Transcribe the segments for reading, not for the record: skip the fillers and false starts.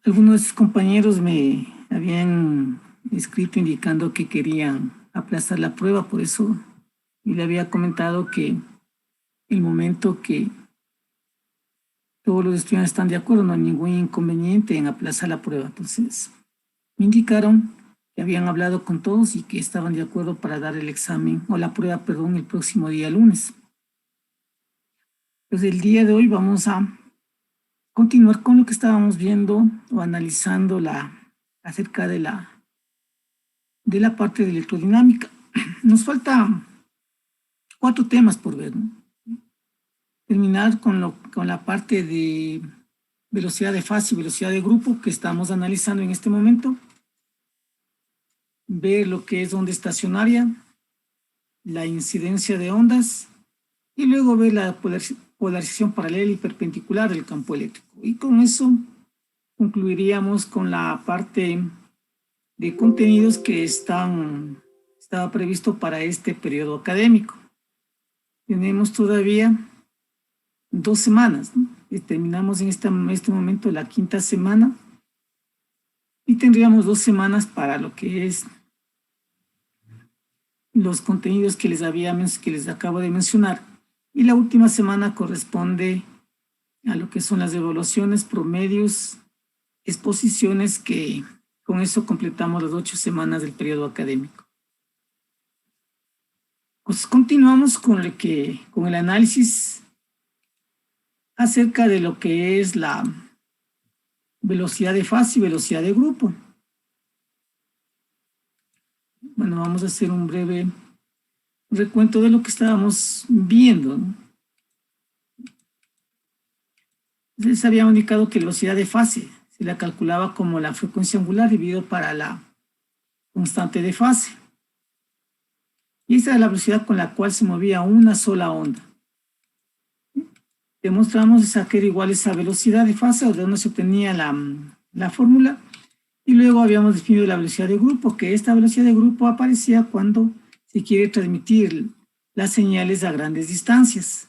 Algunos de sus compañeros me habían escrito indicando que querían aplazar la prueba, por eso y le había comentado que el momento que todos los estudiantes están de acuerdo, no hay ningún inconveniente en aplazar la prueba. Entonces, me indicaron que habían hablado con todos y que estaban de acuerdo para dar el examen o la prueba, perdón, el próximo día lunes. Pues el día de hoy vamos a continuar con lo que estábamos viendo o analizando acerca de la parte de electrodinámica. Nos falta 4 temas por ver, ¿no? Terminar con la parte de velocidad de fase y velocidad de grupo que estamos analizando en este momento. Ver lo que es onda estacionaria, la incidencia de ondas y luego ver la polarización paralela y perpendicular del campo eléctrico. Y con eso concluiríamos con la parte de contenidos que estaba previsto para este periodo académico. Tenemos todavía 2 semanas, ¿no? Y terminamos en este momento la 5ª semana y tendríamos 2 semanas para lo que es los contenidos que les acabo de mencionar, y la última semana corresponde a lo que son las evaluaciones, promedios, exposiciones, que con eso completamos las 8 semanas del periodo académico. Pues continuamos con el análisis acerca de lo que es la velocidad de fase y velocidad de grupo. Bueno, vamos a hacer un breve recuento de lo que estábamos viendo, ¿no? Les había indicado que la velocidad de fase se la calculaba como la frecuencia angular dividido para la constante de fase. Y esa era la velocidad con la cual se movía una sola onda. Demostramos que era igual esa velocidad de fase, o de donde se obtenía la fórmula, y luego habíamos definido la velocidad de grupo, que esta velocidad de grupo aparecía cuando se quiere transmitir las señales a grandes distancias.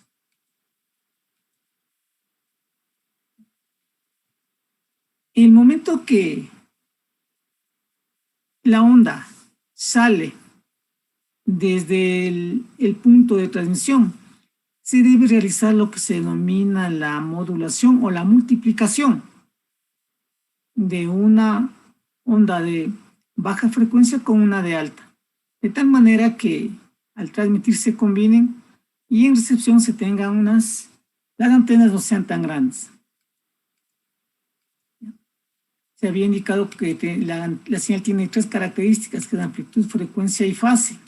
En el momento que la onda sale desde el punto de transmisión, se debe realizar lo que se denomina la modulación o la multiplicación de una onda de baja frecuencia con una de alta, de tal manera que al transmitir se combinen y en recepción se tengan las antenas no sean tan grandes. Se había indicado que la señal tiene 3 características, que es amplitud, frecuencia y fase,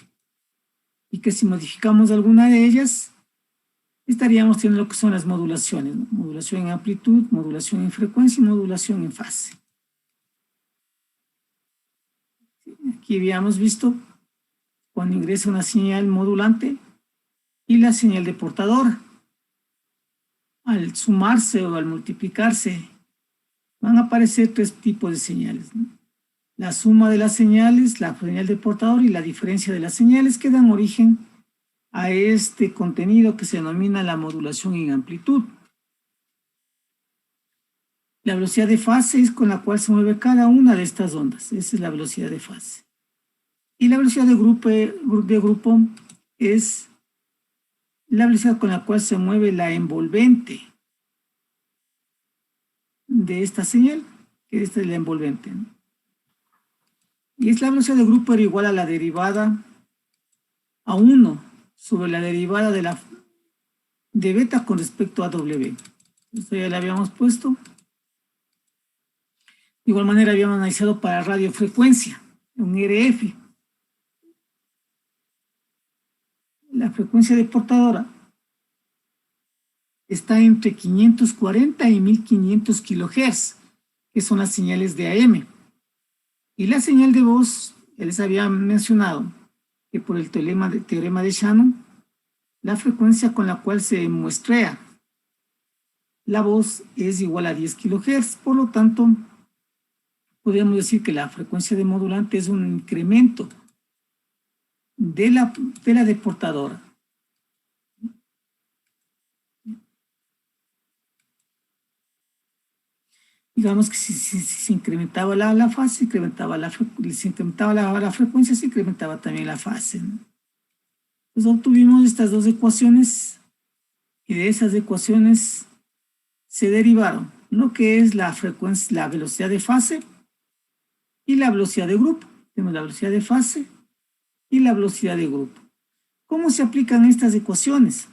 y que si modificamos alguna de ellas, estaríamos teniendo lo que son las modulaciones, ¿no? Modulación en amplitud, modulación en frecuencia y modulación en fase. Aquí habíamos visto cuando ingresa una señal modulante y la señal de portador. Al sumarse o al multiplicarse, van a aparecer 3 tipos de señales, ¿no? La suma de las señales, la señal de portador y la diferencia de las señales, que dan origen a este contenido que se denomina la modulación en amplitud. La velocidad de fase es con la cual se mueve cada una de estas ondas. Esa es la velocidad de fase. Y la velocidad de grupo es la velocidad con la cual se mueve la envolvente de esta señal, que esta es la envolvente, ¿no? Y es la velocidad de grupo era igual a la derivada a 1 sobre la derivada de beta con respecto a W. Esto ya le habíamos puesto. De igual manera habíamos analizado para radiofrecuencia, un RF. La frecuencia de portadora está entre 540 y 1500 kHz, que son las señales de AM. Y la señal de voz, ya les había mencionado que por el teorema de Shannon, la frecuencia con la cual se muestrea la voz es igual a 10 kHz, por lo tanto, podríamos decir que la frecuencia de modulante es un incremento de la deportadora. digamos que si se incrementaba la fase, se incrementaba la frecuencia, se incrementaba también la fase, ¿no? Entonces obtuvimos estas dos ecuaciones y de esas ecuaciones se derivaron lo que es la frecuencia, la velocidad de fase y la velocidad de grupo. Tenemos la velocidad de fase y la velocidad de grupo. ¿Cómo se aplican estas ecuaciones?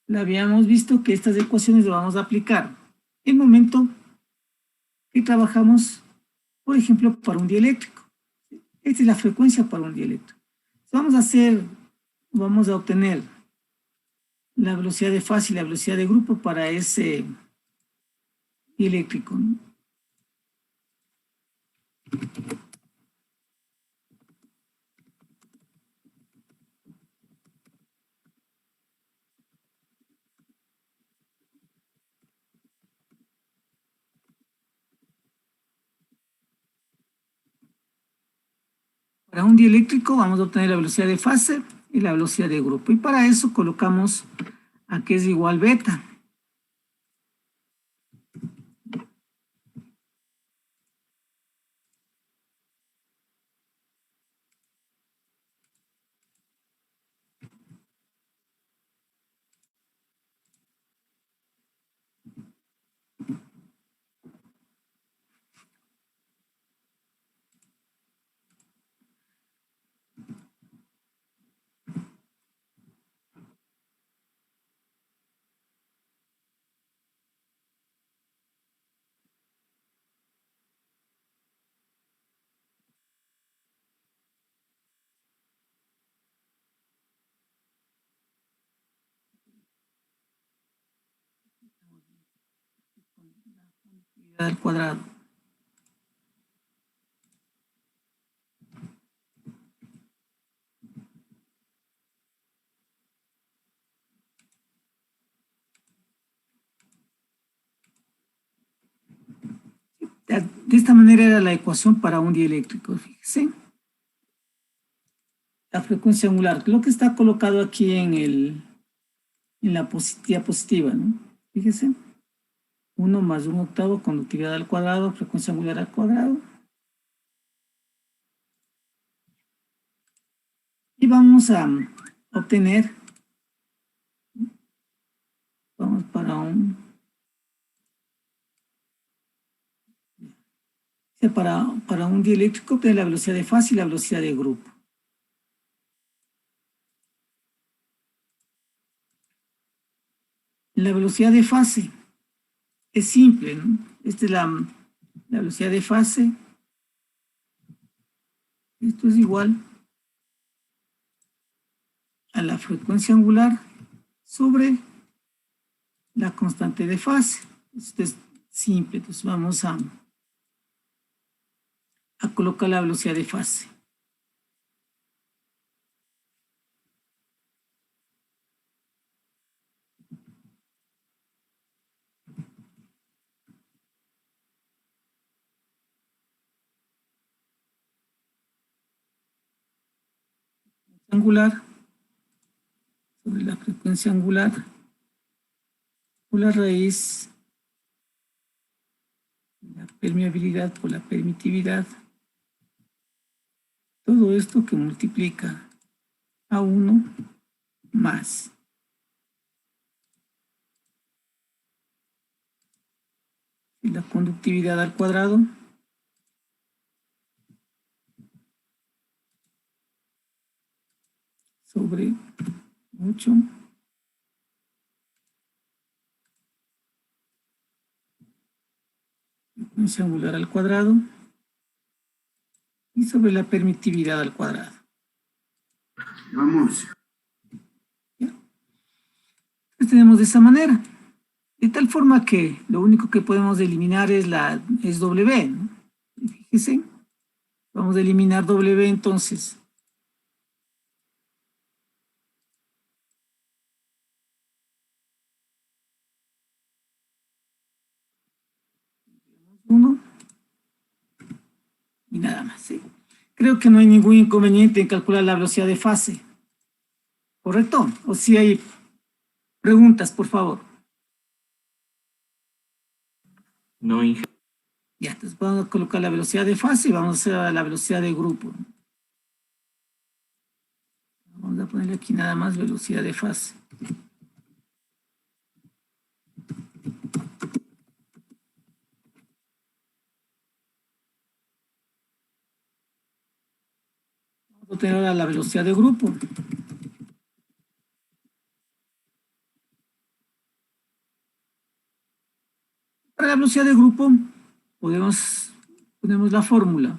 La habíamos visto que estas ecuaciones las vamos a aplicar en el momento que trabajamos, por ejemplo, para un dieléctrico. Esta es la frecuencia para un dieléctrico. Vamos a obtener la velocidad de fase y la velocidad de grupo para ese dieléctrico, ¿no? Para un dieléctrico vamos a obtener la velocidad de fase y la velocidad de grupo. Y para eso colocamos a que es igual beta. Al cuadrado. De esta manera era la ecuación para un dieléctrico, fíjense. La frecuencia angular, lo que está colocado aquí en la diapositiva, ¿no? Fíjense. 1 más 1/8 conductividad al cuadrado, frecuencia angular al cuadrado. Y vamos a obtener, vamos para un dieléctrico, obtener la velocidad de fase y la velocidad de grupo. La velocidad de fase es simple, ¿no? Esta es la velocidad de fase. Esto es igual a la frecuencia angular sobre la constante de fase. Esto es simple, entonces vamos a colocar la velocidad de fase. Angular sobre la frecuencia angular por la raíz de la permeabilidad por la permitividad. Todo esto que multiplica a 1 más la conductividad al cuadrado sobre 8 frecuencia angular al cuadrado y sobre la permitividad al cuadrado. Vamos. ¿Ya? Entonces tenemos de esa manera. De tal forma que lo único que podemos eliminar es W, ¿no? Fíjense, vamos a eliminar W entonces. Uno y nada más, ¿sí? Creo que no hay ningún inconveniente en calcular la velocidad de fase. ¿Correcto? O si hay preguntas, por favor. No, ingeniero. Ya, entonces vamos a colocar la velocidad de fase y vamos a hacer la velocidad de grupo. Vamos a ponerle aquí nada más velocidad de fase. Vamos a tener ahora la velocidad de grupo. Para la velocidad de grupo ponemos la fórmula.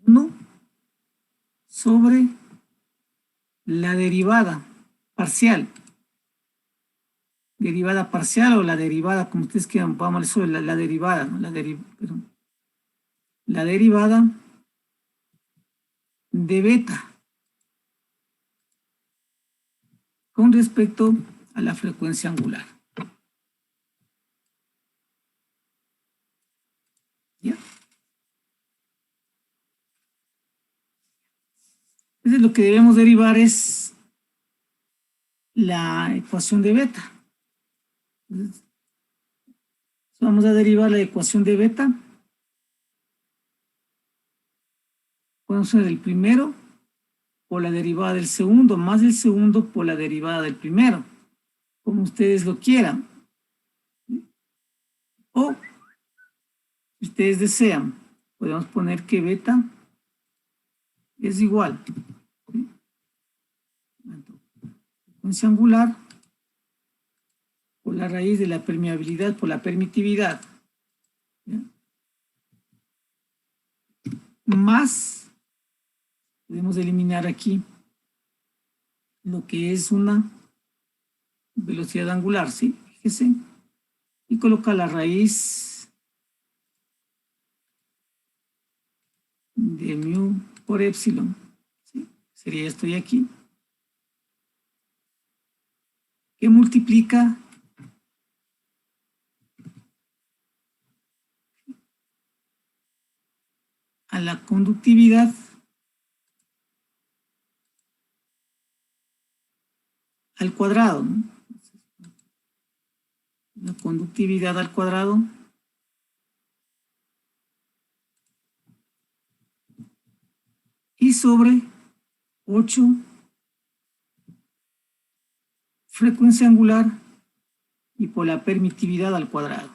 1 sobre la derivada parcial. Derivada parcial o la derivada, como ustedes quieran, vamos a sobre la derivada, ¿no? La derivada de beta con respecto a la frecuencia angular. ¿Ya? Entonces lo que debemos derivar es la ecuación de beta. Entonces, vamos a derivar la ecuación de beta. Podemos ser el primero por la derivada del segundo, más el segundo por la derivada del primero, como ustedes lo quieran. O, si ustedes desean, podemos poner que beta es igual frecuencia angular por la raíz de la permeabilidad por la permitividad, ¿ya? Más, podemos eliminar aquí lo que es una velocidad angular, ¿sí? Fíjese, y coloca la raíz de mu por epsilon, ¿sí? Sería esto de aquí, que multiplica a la conductividad al cuadrado, ¿no? La conductividad al cuadrado y sobre 8 frecuencia angular y por la permitividad al cuadrado.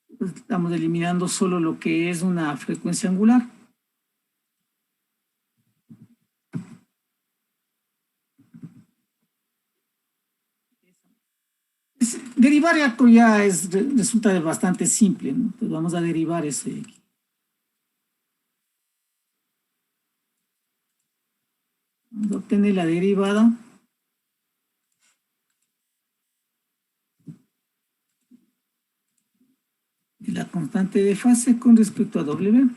Entonces, estamos eliminando solo lo que es una frecuencia angular. Derivar esto ya resulta bastante simple, ¿no? Entonces vamos a derivar ese. Vamos a obtener la derivada de la constante de fase con respecto a W.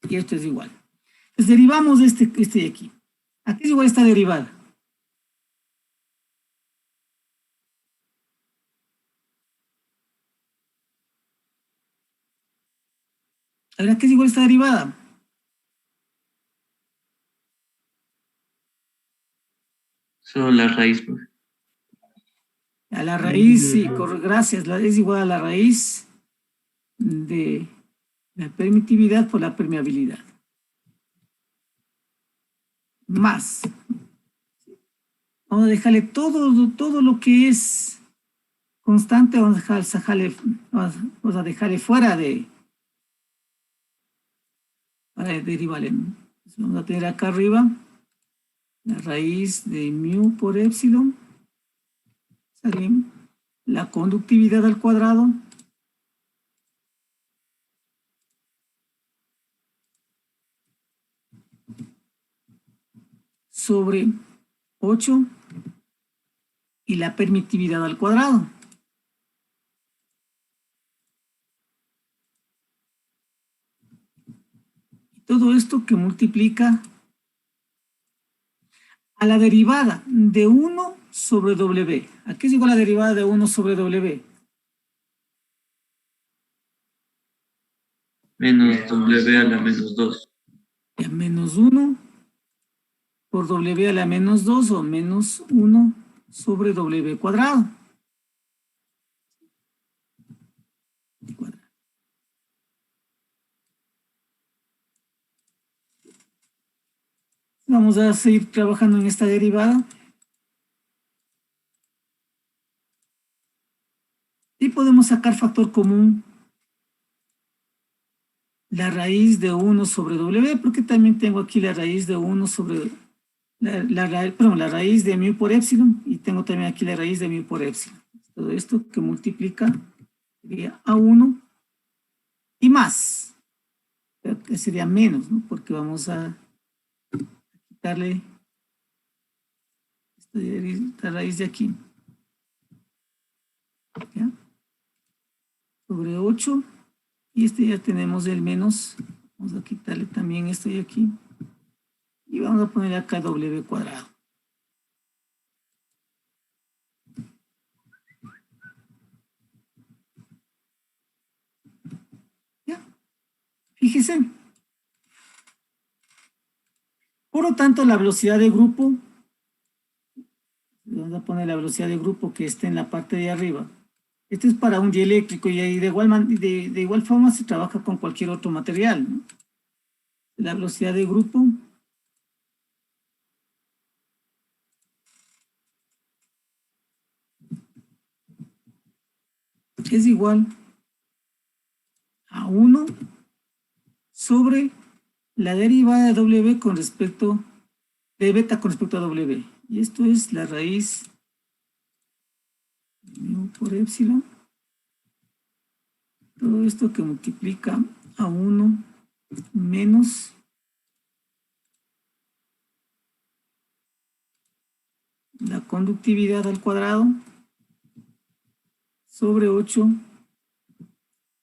Y esto es igual. Entonces derivamos este de aquí. ¿A qué es igual esta derivada? A ver, ¿a qué es igual esta derivada? Solo la raíz, profe. A la raíz, sí, gracias, es igual a la raíz de la permitividad por la permeabilidad. Más. Vamos a dejarle todo lo que es constante, vamos a dejarle fuera para derivarle. Entonces vamos a tener acá arriba la raíz de mu por epsilon, ¿sale? La conductividad al cuadrado sobre 8 y la permitividad al cuadrado. Y todo esto que multiplica a la derivada de 1 sobre W. ¿A qué es igual la derivada de 1 sobre W? Menos W a la menos 2. A menos 1 por W a la menos 2 o menos 1 sobre W cuadrado. Vamos a seguir trabajando en esta derivada. Y podemos sacar factor común la raíz de 1 sobre W, porque también tengo aquí la raíz de 1 sobre la raíz de mu por epsilon, y tengo también aquí la raíz de mu por epsilon. Todo esto que multiplica sería A1 y más, pero que sería menos, ¿no? Porque vamos a quitarle esta raíz de aquí. ¿Ya? Sobre 8, y este ya tenemos el menos, vamos a quitarle también esto de aquí, y vamos a poner acá W cuadrado. ¿Ya? Fíjese. Por lo tanto, la velocidad de grupo, vamos a poner la velocidad de grupo que esté en la parte de arriba. Esto es para un dieléctrico, y de igual forma se trabaja con cualquier otro material, ¿no? La velocidad de grupo es igual a 1 sobre la derivada de W con respecto de beta con respecto a W. Y esto es la raíz mu por epsilon. Todo esto que multiplica a 1 menos la conductividad al cuadrado sobre 8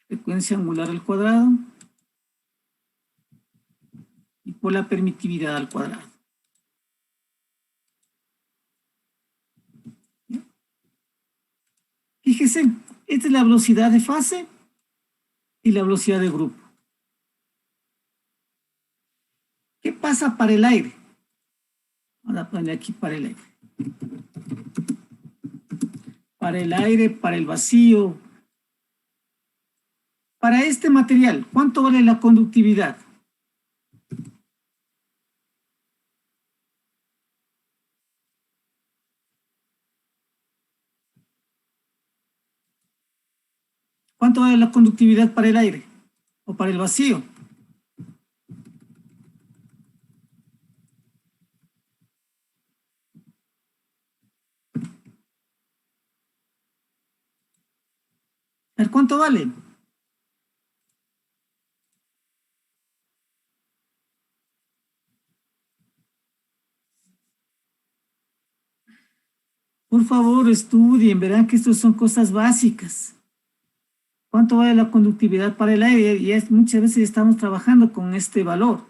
frecuencia angular al cuadrado y por la permitividad al cuadrado. ¿Ya? Fíjese, esta es la velocidad de fase y la velocidad de grupo. ¿Qué pasa para el aire? Vamos a poner aquí para el aire. Para el aire, para el vacío. Para este material, ¿cuánto vale la conductividad? ¿Cuánto vale la conductividad para el aire o para el vacío? A ver, ¿cuánto vale? Por favor, estudien, verán que esto son cosas básicas. ¿Cuánto vale la conductividad para el aire? Y muchas veces estamos trabajando con este valor.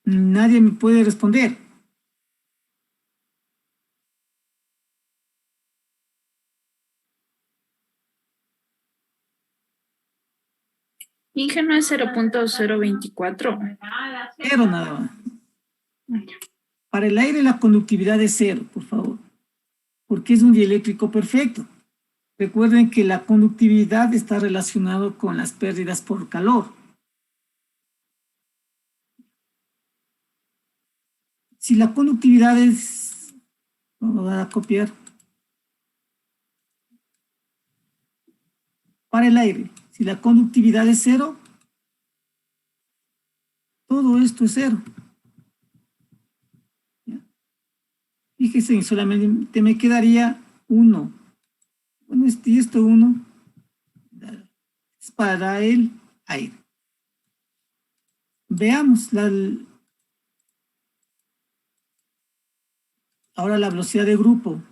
Nadie me puede responder. Inge no es 0.024. Cero nada más. Para el aire la conductividad es 0, por favor, porque es un dieléctrico perfecto. Recuerden que la conductividad está relacionado con las pérdidas por calor. Si la conductividad es, vamos a copiar, para el aire, si la conductividad es 0, todo esto es 0. ¿Ya? Fíjense, solamente me quedaría 1. Bueno, y esto 1 es para el aire. Veamos ahora la velocidad de grupo.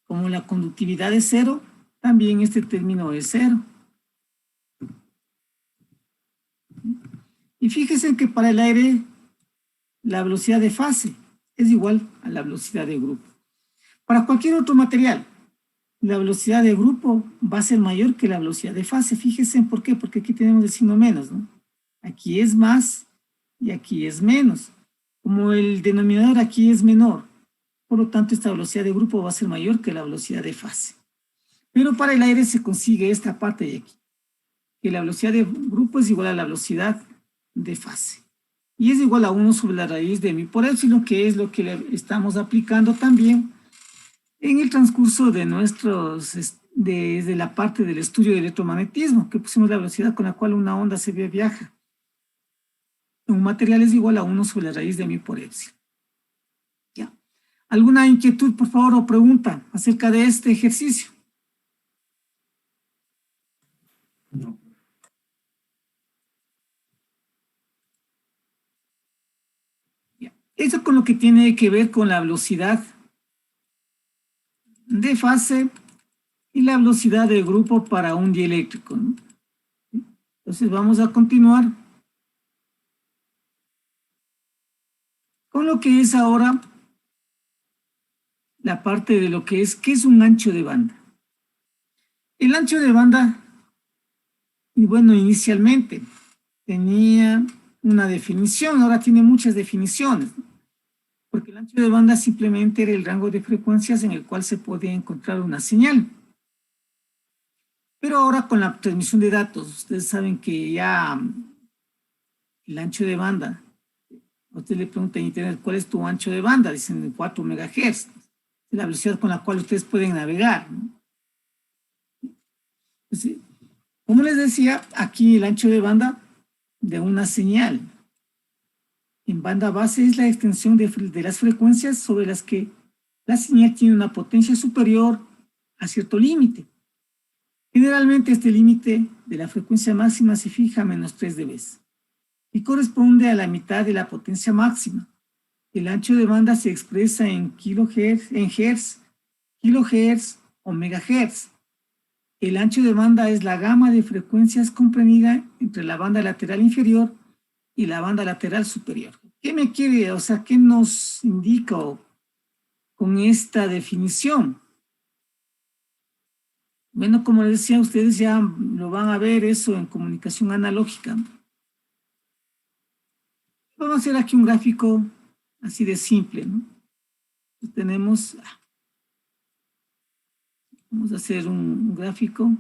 Como la conductividad es 0, también este término es 0. Y fíjense que para el aire la velocidad de fase es igual a la velocidad de grupo. Para cualquier otro material, la velocidad de grupo va a ser mayor que la velocidad de fase. Fíjense por qué, porque aquí tenemos el signo menos, ¿no? Aquí es más y aquí es menos. Como el denominador aquí es menor, por lo tanto esta velocidad de grupo va a ser mayor que la velocidad de fase. Pero para el aire se consigue esta parte de aquí, que la velocidad de grupo es igual a la velocidad de fase. Y es igual a 1 sobre la raíz de mi por épsilon, que es lo que le estamos aplicando también en el transcurso de desde la parte del estudio de electromagnetismo, que pusimos la velocidad con la cual una onda se viaja. Un material es igual a 1 sobre la raíz de mi por épsilon. ¿Ya? ¿Alguna inquietud, por favor, o pregunta acerca de este ejercicio? No. ¿Ya? Eso con lo que tiene que ver con la velocidad de fase y la velocidad de grupo para un dieléctrico, ¿no? Entonces vamos a continuar con lo que es ahora la parte de lo que es, ¿qué es un ancho de banda? El ancho de banda, y bueno, inicialmente tenía una definición, ahora tiene muchas definiciones, ¿no? Porque el ancho de banda simplemente era el rango de frecuencias en el cual se podía encontrar una señal. Pero ahora con la transmisión de datos, ustedes saben que ya el ancho de banda, usted le pregunta en internet, ¿cuál es tu ancho de banda? Dicen 4 MHz, es la velocidad con la cual ustedes pueden navegar, ¿no? Entonces, como les decía, aquí el ancho de banda de una señal en banda base es la extensión de las frecuencias sobre las que la señal tiene una potencia superior a cierto límite. Generalmente este límite de la frecuencia máxima se fija a menos 3 dB y corresponde a la mitad de la potencia máxima. El ancho de banda se expresa en kilohertz, en hertz, kilohertz o megahertz. El ancho de banda es la gama de frecuencias comprendida entre la banda lateral inferior y la banda lateral superior. ¿Qué me quiere, o sea, qué nos indica con esta definición? Bueno, como les decía, ustedes ya lo van a ver eso en comunicación analógica. Vamos a hacer aquí un gráfico así de simple, ¿no? Entonces tenemos, vamos a hacer un gráfico.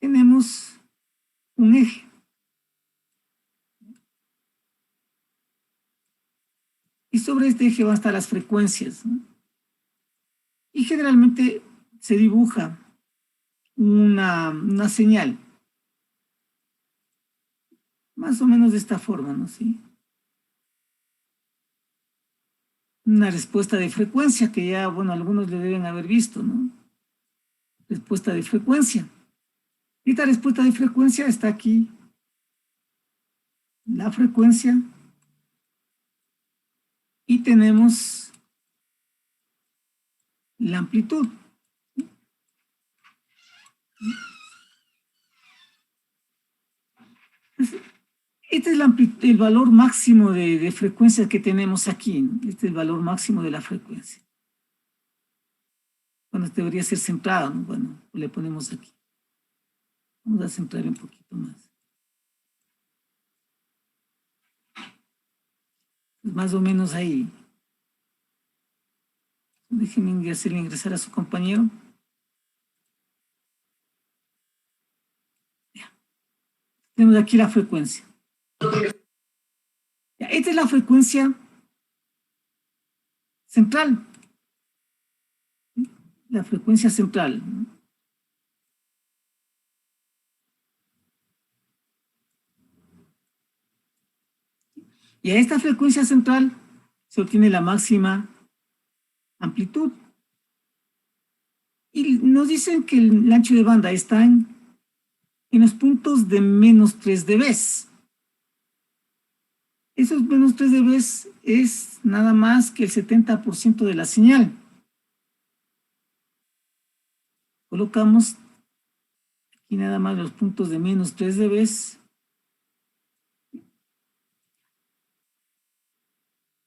Tenemos un eje. Y sobre este eje van a estar las frecuencias, ¿no? Y generalmente se dibuja una señal, más o menos de esta forma, ¿no? ¿Sí? Una respuesta de frecuencia que ya, bueno, algunos le deben haber visto, ¿no? Respuesta de frecuencia. Y esta respuesta de frecuencia está aquí. La frecuencia. Y tenemos la amplitud. Este es el valor máximo de frecuencia que tenemos aquí, ¿no? Este es el valor máximo de la frecuencia. Bueno, debería ser centrado, ¿no? Bueno, le ponemos aquí. Vamos a centrar un poquito más. Más o menos ahí. Déjenme hacerle ingresar a su compañero. Ya. Tenemos aquí la frecuencia. Ya, esta es la frecuencia central. La frecuencia central. Y a esta frecuencia central se obtiene la máxima amplitud. Y nos dicen que el ancho de banda está en los puntos de menos 3 dB. Esos menos 3 dB es nada más que el 70% de la señal. Colocamos aquí nada más los puntos de menos 3 dB.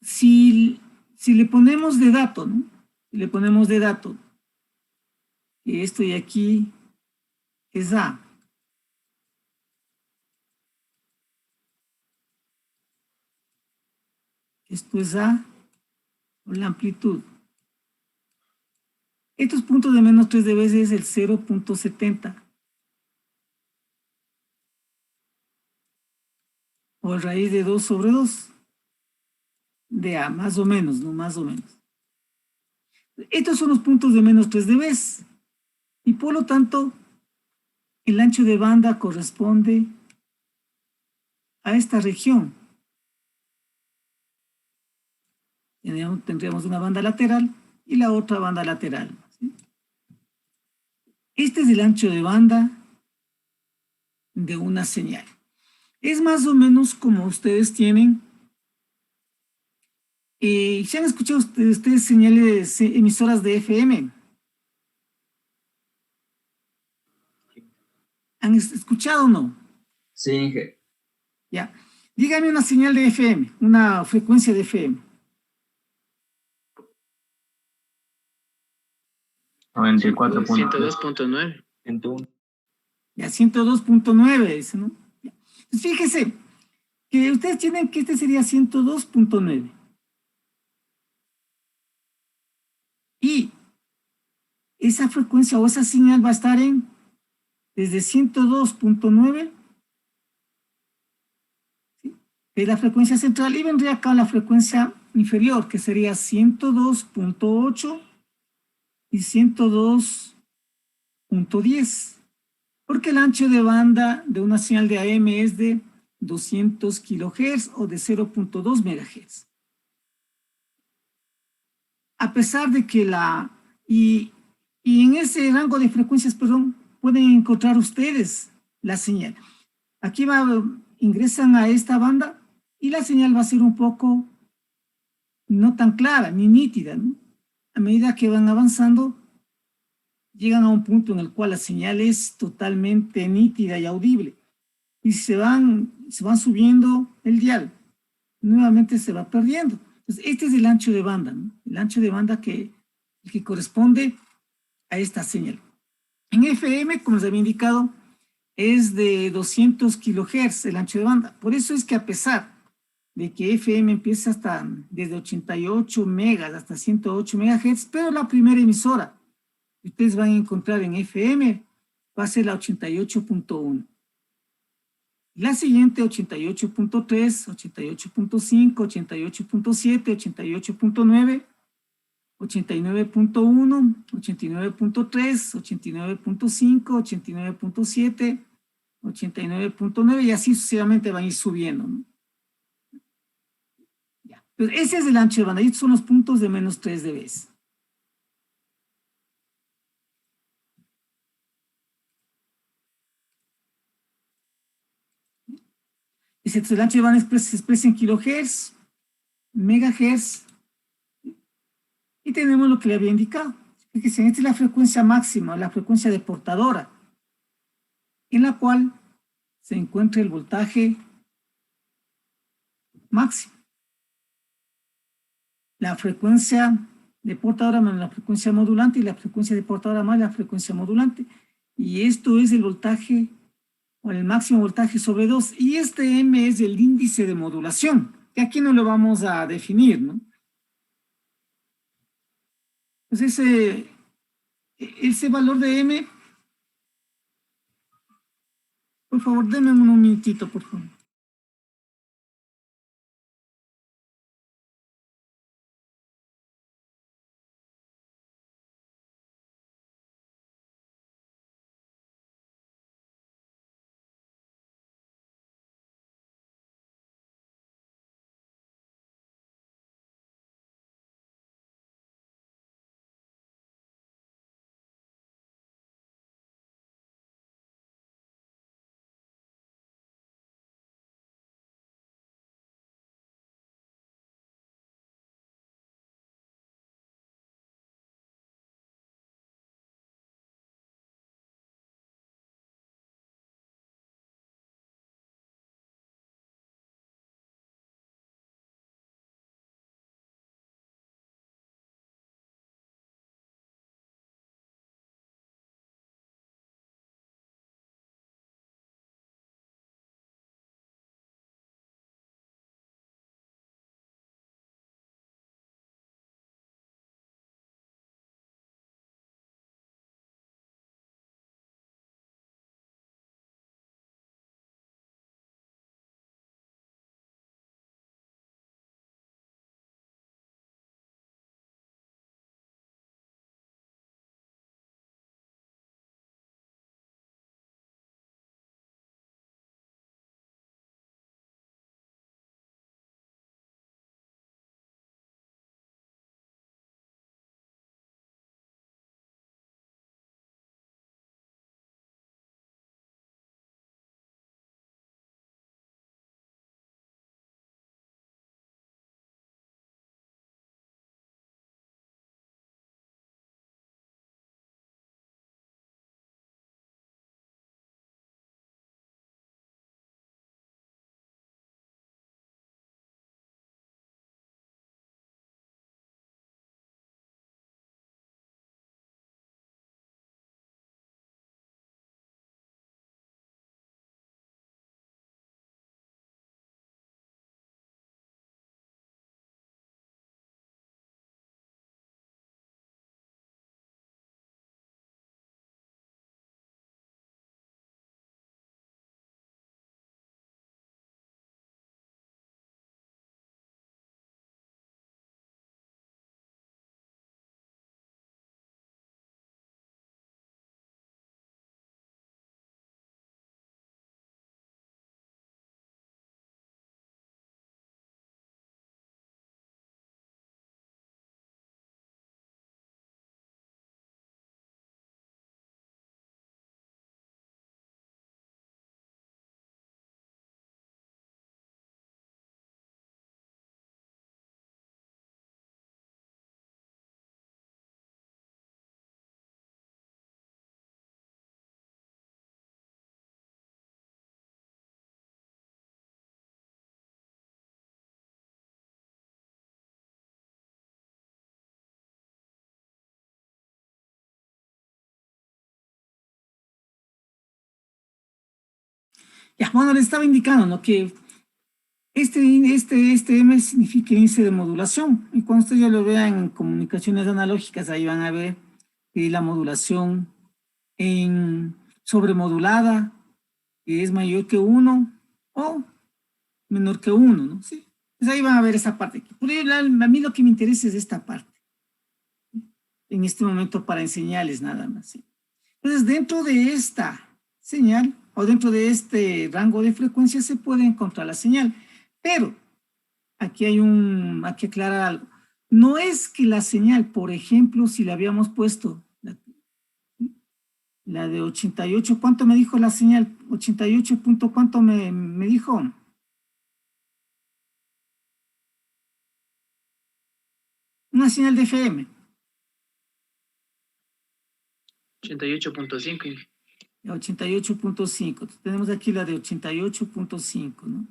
Si le ponemos de dato, ¿no? Si le ponemos de dato que esto de aquí es A. Esto es A por la amplitud. Estos puntos de menos 3 dB es el 0.70. O raíz de 2 sobre 2 de A, más o menos, ¿no? Más o menos. Estos son los puntos de menos 3 dB. Y por lo tanto, el ancho de banda corresponde a esta región. Tendríamos una banda lateral y la otra banda lateral, ¿sí? Este es el ancho de banda de una señal. Es más o menos como ustedes tienen. ¿Se han escuchado ustedes señales emisoras de FM? ¿Han escuchado o no? Sí, Inge. Ya. Dígame una señal de FM, una frecuencia de FM. 94.9. 101. Ya, 102.9, dice, ¿no? Ya. Pues fíjese que ustedes tienen que este sería 102.9. Y esa frecuencia o esa señal va a estar desde 102.9, ¿sí?, de la frecuencia central, y vendría acá la frecuencia inferior, que sería 102.8 y 102.10, porque el ancho de banda de una señal de AM es de 200 kHz o de 0.2 MHz. A pesar de que y en ese rango de frecuencias, perdón, pueden encontrar ustedes la señal. Aquí ingresan a esta banda y la señal va a ser un poco no tan clara ni nítida, ¿no? A medida que van avanzando, llegan a un punto en el cual la señal es totalmente nítida y audible. Y se van subiendo el dial, nuevamente se va perdiendo. Entonces, este es el ancho de banda, ¿no? El ancho de banda que corresponde a esta señal. En FM, como les había indicado, es de 200 kHz el ancho de banda. Por eso es que a pesar de que FM empieza desde 88 megas hasta 108 MHz, pero la primera emisora que ustedes van a encontrar en FM va a ser la 88.1. La siguiente 88.3, 88.5, 88.7, 88.9, 89.1, 89.3, 89.5, 89.7, 89.9 y así sucesivamente van a ir subiendo, ¿no? Ya. Entonces, ese es el ancho de banda. Estos son los puntos de menos 3 dB. El ancho de banda se expresa en kilohertz, megahertz, y tenemos lo que le había indicado. Fíjense, esta es la frecuencia máxima, la frecuencia de portadora, en la cual se encuentra el voltaje máximo. La frecuencia de portadora más la frecuencia modulante y la frecuencia de portadora más la frecuencia modulante. Y esto es el voltaje o el máximo voltaje sobre 2. Y este M es el índice de modulación, que aquí no lo vamos a definir, ¿no? Entonces, ese valor de M, por favor, denme un minutito, por favor. Ya, bueno, les estaba indicando, ¿no? Que este M significa índice de modulación. Y cuando ustedes ya lo vean en comunicaciones analógicas, ahí van a ver la modulación en sobremodulada, que es mayor que 1 o menor que 1, ¿no? Sí. Pues ahí van a ver esa parte. Por ello, a mí lo que me interesa es esta parte. En este momento para enseñarles nada más. ¿Sí? Entonces, dentro de esta señal o dentro de este rango de frecuencia se puede encontrar la señal. Pero aquí hay que aclarar algo. No es que la señal, por ejemplo, si la habíamos puesto, la de 88, ¿cuánto me dijo la señal? 88 punto, ¿cuánto me dijo? Una señal de FM. 88.5. 88.5. Tenemos aquí la de 88.5, ¿no?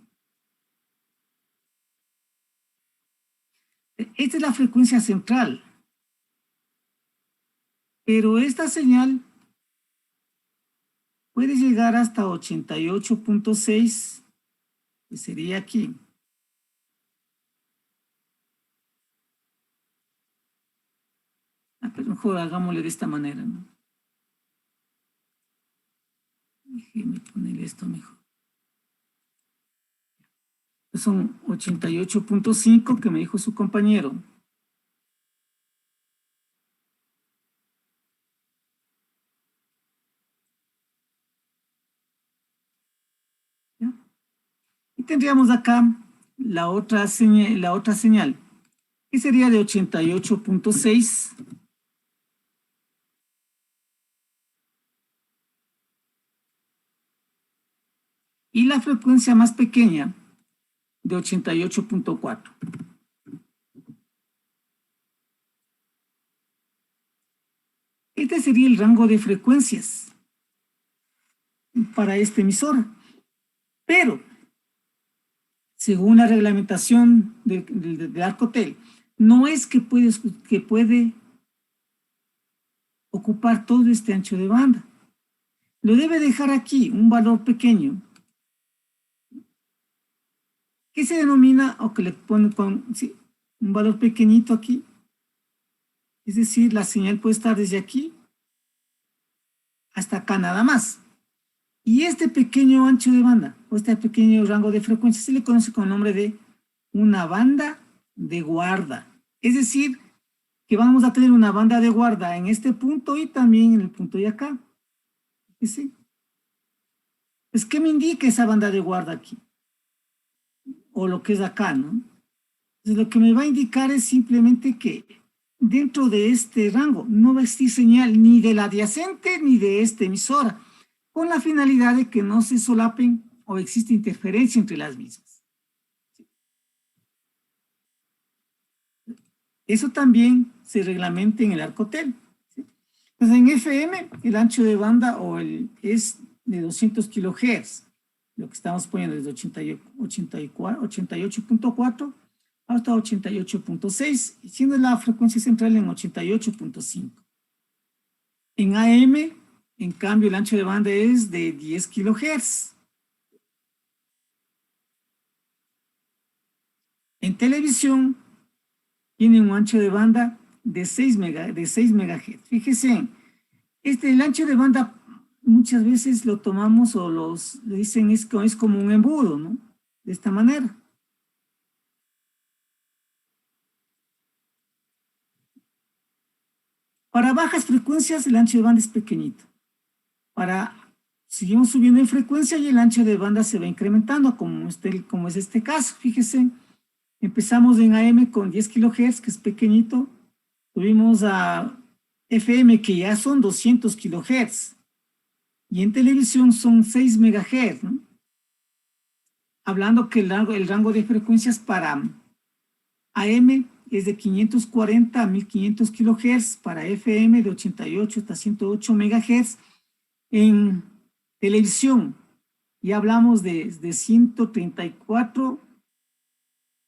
Esta es la frecuencia central. Pero esta señal puede llegar hasta 88.6, que sería aquí. Pero mejor hagámosle de esta manera, ¿no? Déjeme poner esto mejor. Son 88.5 que me dijo su compañero. ¿Ya? Y tendríamos acá la otra señal, que sería de 88.6. Y la frecuencia más pequeña de 88.4. Este sería el rango de frecuencias para este emisor. Pero, según la reglamentación del Arcotel, no es que puede ocupar todo este ancho de banda. Lo debe dejar aquí, un valor pequeño, que se denomina, o que le pone sí, un valor pequeñito aquí. Es decir, la señal puede estar desde aquí hasta acá nada más. Y este pequeño ancho de banda, o este pequeño rango de frecuencia, se le conoce con el nombre de una banda de guarda. Es decir, que vamos a tener una banda de guarda en este punto y también en el punto de acá. ¿Sí? Pues, ¿qué me indica esa banda de guarda aquí? O lo que es acá, ¿no? Entonces, lo que me va a indicar es simplemente que dentro de este rango no va a existir señal ni del adyacente ni de esta emisora, con la finalidad de que no se solapen o existe interferencia entre las mismas. Eso también se reglamenta en el Arcotel. ¿Sí? Entonces, en FM, el ancho de banda es de 200 kHz. Lo que estamos poniendo es de 88.4 hasta 88.6, siendo la frecuencia central en 88.5. En AM, en cambio, el ancho de banda es de 10 kHz. En televisión, tiene un ancho de banda de 6 MHz. Fíjese, el ancho de banda muchas veces lo tomamos o le dicen es como un embudo, ¿no? De esta manera. Para bajas frecuencias, el ancho de banda es pequeñito. Seguimos subiendo en frecuencia y el ancho de banda se va incrementando, como es este caso. Fíjese, empezamos en AM con 10 kHz, que es pequeñito. Subimos a FM, que ya son 200 kHz. Y en televisión son 6 MHz, ¿no? Hablando que el rango de frecuencias para AM es de 540 a 1500 kHz, para FM de 88 hasta 108 MHz. En televisión ya hablamos de 134,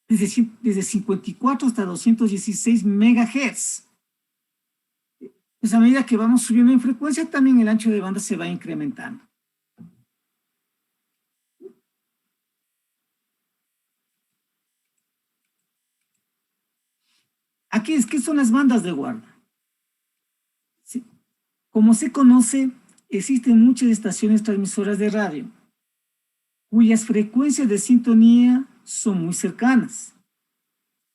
desde 54 hasta 216 MHz. Pues a medida que vamos subiendo en frecuencia, también el ancho de banda se va incrementando. Aquí es que son las bandas de guarda. ¿Sí? Como se conoce, existen muchas estaciones transmisoras de radio cuyas frecuencias de sintonía son muy cercanas.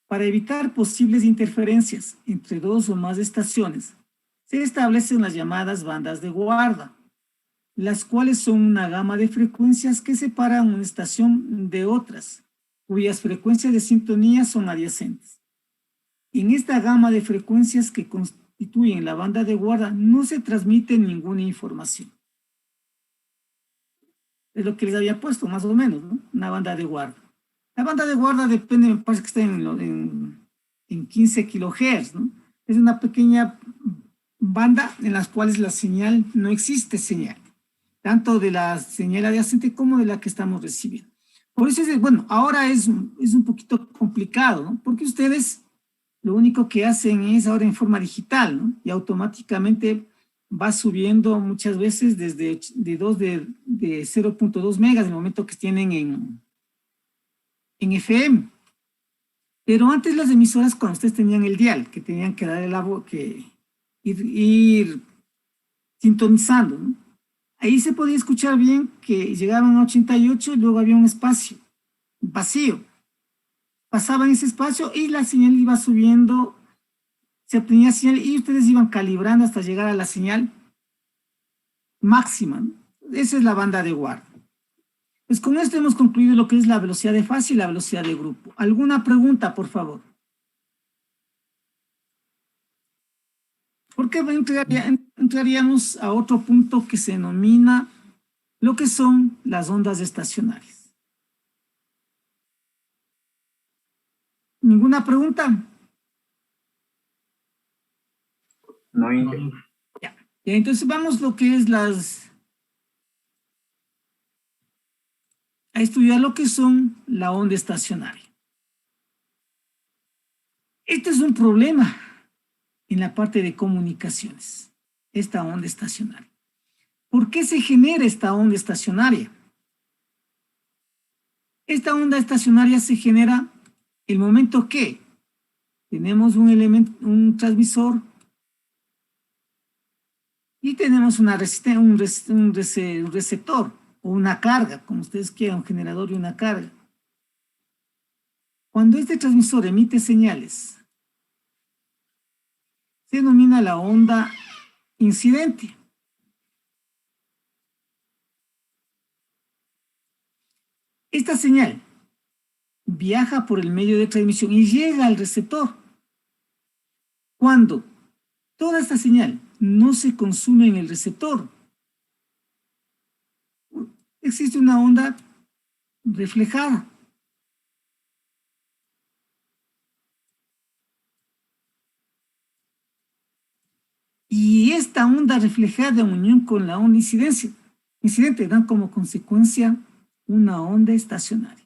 Para evitar posibles interferencias entre dos o más estaciones, se establecen las llamadas bandas de guarda, las cuales son una gama de frecuencias que separan una estación de otras, cuyas frecuencias de sintonía son adyacentes. En esta gama de frecuencias que constituyen la banda de guarda no se transmite ninguna información. Es lo que les había puesto, más o menos, ¿no? Una banda de guarda. La banda de guarda depende, me parece que está en 15 kilohertz, ¿no? Es una pequeña banda en las cuales la señal, no existe señal, tanto de la señal adyacente como de la que estamos recibiendo. Por eso, bueno, ahora es un poquito complicado, ¿no? Porque ustedes lo único que hacen es ahora en forma digital, ¿no? Y automáticamente va subiendo muchas veces desde de 0.2 megas en el momento que tienen en FM. Pero antes las emisoras, cuando ustedes tenían el dial, que tenían que darle la voz, que ir sintonizando, ¿no? Ahí se podía escuchar bien que llegaban a 88 y luego había un espacio vacío. Pasaban ese espacio y la señal iba subiendo, se obtenía señal y ustedes iban calibrando hasta llegar a la señal máxima, ¿no? Esa es la banda de guarda. Pues con esto hemos concluido lo que es la velocidad de fase y la velocidad de grupo. ¿Alguna pregunta, por favor? Porque entraríamos a otro punto que se denomina lo que son las ondas estacionarias. ¿Ninguna pregunta? No. Ya, entonces vamos lo que es a estudiar lo que son la onda estacionaria. Este es un problema en la parte de comunicaciones, esta onda estacionaria. ¿Por qué se genera esta onda estacionaria? Esta onda estacionaria se genera el momento que tenemos un transmisor y tenemos un receptor o una carga, como ustedes quieran, un generador y una carga. Cuando este transmisor emite señales, se denomina la onda incidente. Esta señal viaja por el medio de transmisión y llega al receptor. Cuando toda esta señal no se consume en el receptor, existe una onda reflejada. Y esta onda reflejada en unión con la onda incidente dan como consecuencia una onda estacionaria.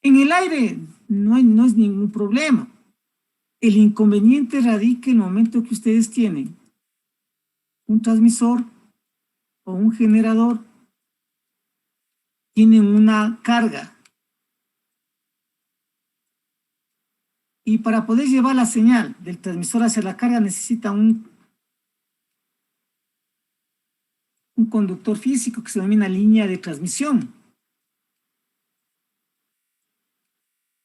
En el aire no es ningún problema. El inconveniente radica en el momento que ustedes tienen un transmisor o un generador, tienen una carga. Y para poder llevar la señal del transmisor hacia la carga necesita un conductor físico que se denomina línea de transmisión.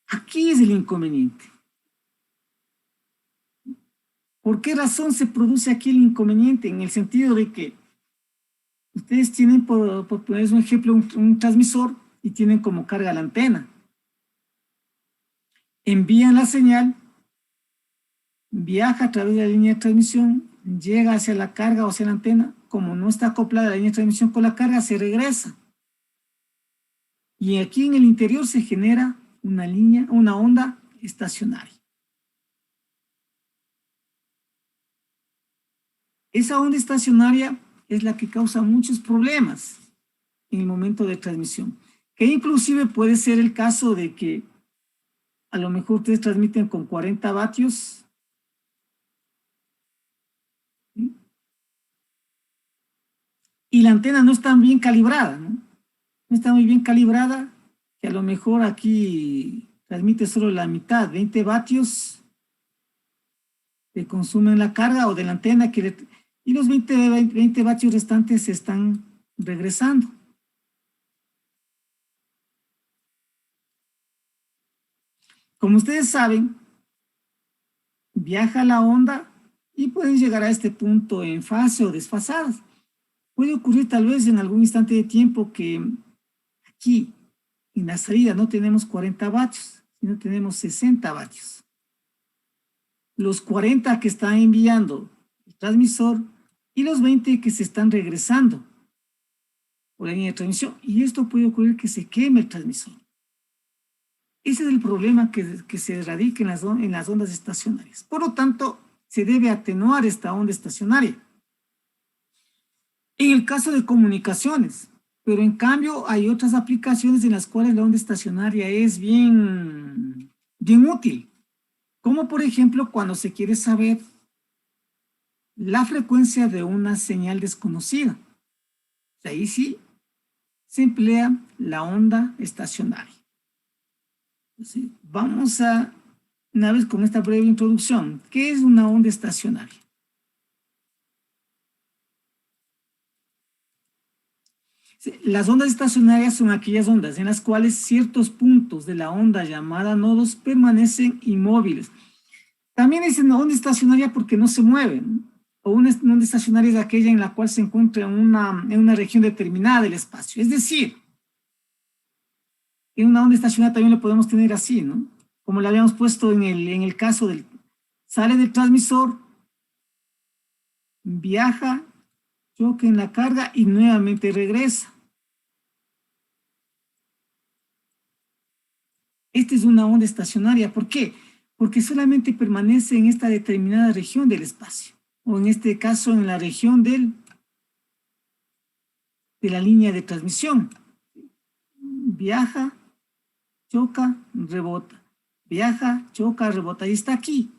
Aquí es el inconveniente. ¿Por qué razón se produce aquí el inconveniente? En el sentido de que ustedes tienen, por poner un ejemplo, un transmisor y tienen como carga la antena. Envían la señal, viaja a través de la línea de transmisión, llega hacia la carga o hacia la antena. Como no está acoplada la línea de transmisión con la carga, se regresa. Y aquí en el interior se genera una onda estacionaria. Esa onda estacionaria es la que causa muchos problemas en el momento de transmisión, que inclusive puede ser el caso de que a lo mejor ustedes transmiten con 40 vatios, ¿sí? Y la antena no está bien calibrada, ¿no? No está muy bien calibrada, que a lo mejor aquí transmite solo la mitad, 20 vatios, que consumen la carga o de la antena y los 20 vatios restantes se están regresando. Como ustedes saben, viaja la onda y pueden llegar a este punto en fase o desfasadas. Puede ocurrir tal vez en algún instante de tiempo que aquí en la salida no tenemos 40 vatios, sino tenemos 60 vatios. Los 40 que está enviando el transmisor y los 20 que se están regresando por la línea de transmisión. Y esto puede ocurrir que se queme el transmisor. Ese es el problema que se radica en las ondas estacionarias. Por lo tanto, se debe atenuar esta onda estacionaria. En el caso de comunicaciones, pero en cambio hay otras aplicaciones en las cuales la onda estacionaria es bien útil, como por ejemplo cuando se quiere saber la frecuencia de una señal desconocida. Ahí sí se emplea la onda estacionaria. Entonces, vamos a, una vez con esta breve introducción, ¿qué es una onda estacionaria? Las ondas estacionarias son aquellas ondas en las cuales ciertos puntos de la onda llamada nodos permanecen inmóviles. También es una onda estacionaria porque no se mueven, o una onda estacionaria es aquella en la cual se encuentra en una región determinada del espacio. Es decir, en una onda estacionaria también lo podemos tener así, ¿no? Como lo habíamos puesto en el caso del, sale del transmisor, viaja, choca en la carga y nuevamente regresa. Esta es una onda estacionaria. ¿Por qué? Porque solamente permanece en esta determinada región del espacio, o en este caso en la región de la línea de transmisión. Viaja, choca, rebota. Viaja, choca, rebota. Y está aquí.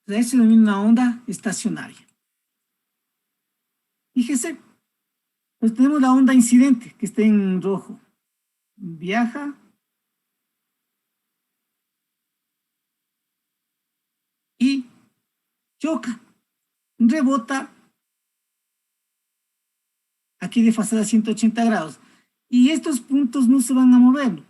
Eso se denomina una onda estacionaria. Fíjese, pues tenemos la onda incidente, que está en rojo. Viaja, y choca, rebota, aquí desfasada a 180 grados. Y estos puntos no se van a mover.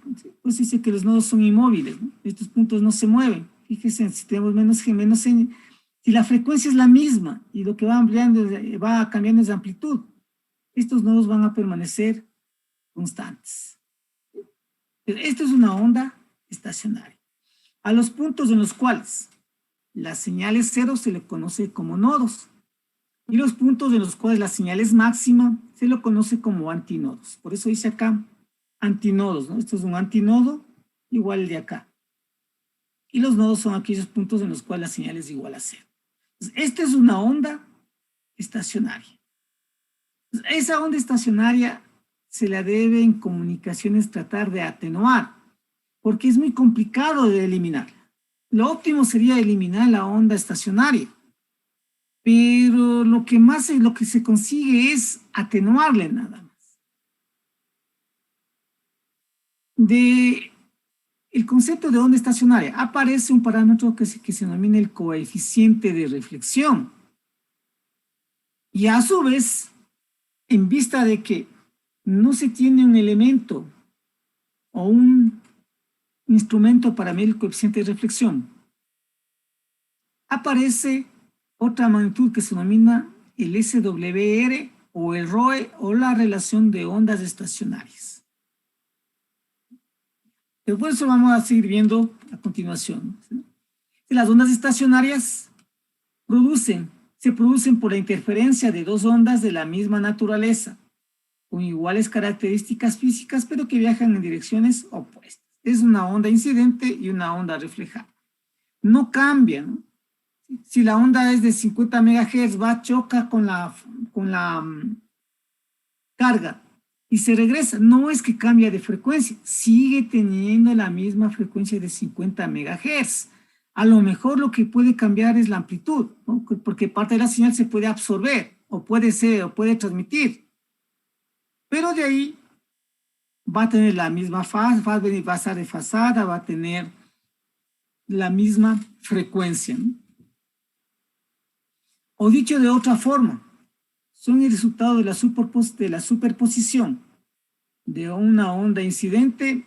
Pues dice que los nodos son inmóviles, ¿no? Estos puntos no se mueven. Fíjense, si tenemos si la frecuencia es la misma y lo que va ampliando, va cambiando es la amplitud, estos nodos van a permanecer constantes. Pero esto es una onda estacionaria. A los puntos en los cuales la señal es cero se le conoce como nodos. Y los puntos en los cuales la señal es máxima se lo conoce como antinodos. Por eso dice acá antinodos, ¿no? Esto es un antinodo igual al de acá. Y los nodos son aquellos puntos en los cuales la señal es igual a cero. Entonces, esta es una onda estacionaria. Entonces, esa onda estacionaria se la debe en comunicaciones tratar de atenuar, porque es muy complicado de eliminarla. Lo óptimo sería eliminar la onda estacionaria, pero lo que se consigue es atenuarle nada más. El concepto de onda estacionaria aparece un parámetro que se denomina el coeficiente de reflexión. Y a su vez, en vista de que no se tiene un elemento o un instrumento para medir el coeficiente de reflexión, aparece otra magnitud que se denomina el SWR o el ROE o la relación de ondas estacionarias. Después eso vamos a seguir viendo a continuación. Las ondas estacionarias se producen por la interferencia de dos ondas de la misma naturaleza, con iguales características físicas, pero que viajan en direcciones opuestas. Es una onda incidente y una onda reflejada. No cambian. Si la onda es de 50 MHz, choca con la carga y se regresa. No es que cambia de frecuencia, sigue teniendo la misma frecuencia de 50 MHz. A lo mejor lo que puede cambiar es la amplitud, ¿no? Porque parte de la señal se puede absorber o puede transmitir. Pero de ahí va a tener la misma fase, va a estar desfasada, va a tener la misma frecuencia, ¿no? O dicho de otra forma, son el resultado de la superposición de una onda incidente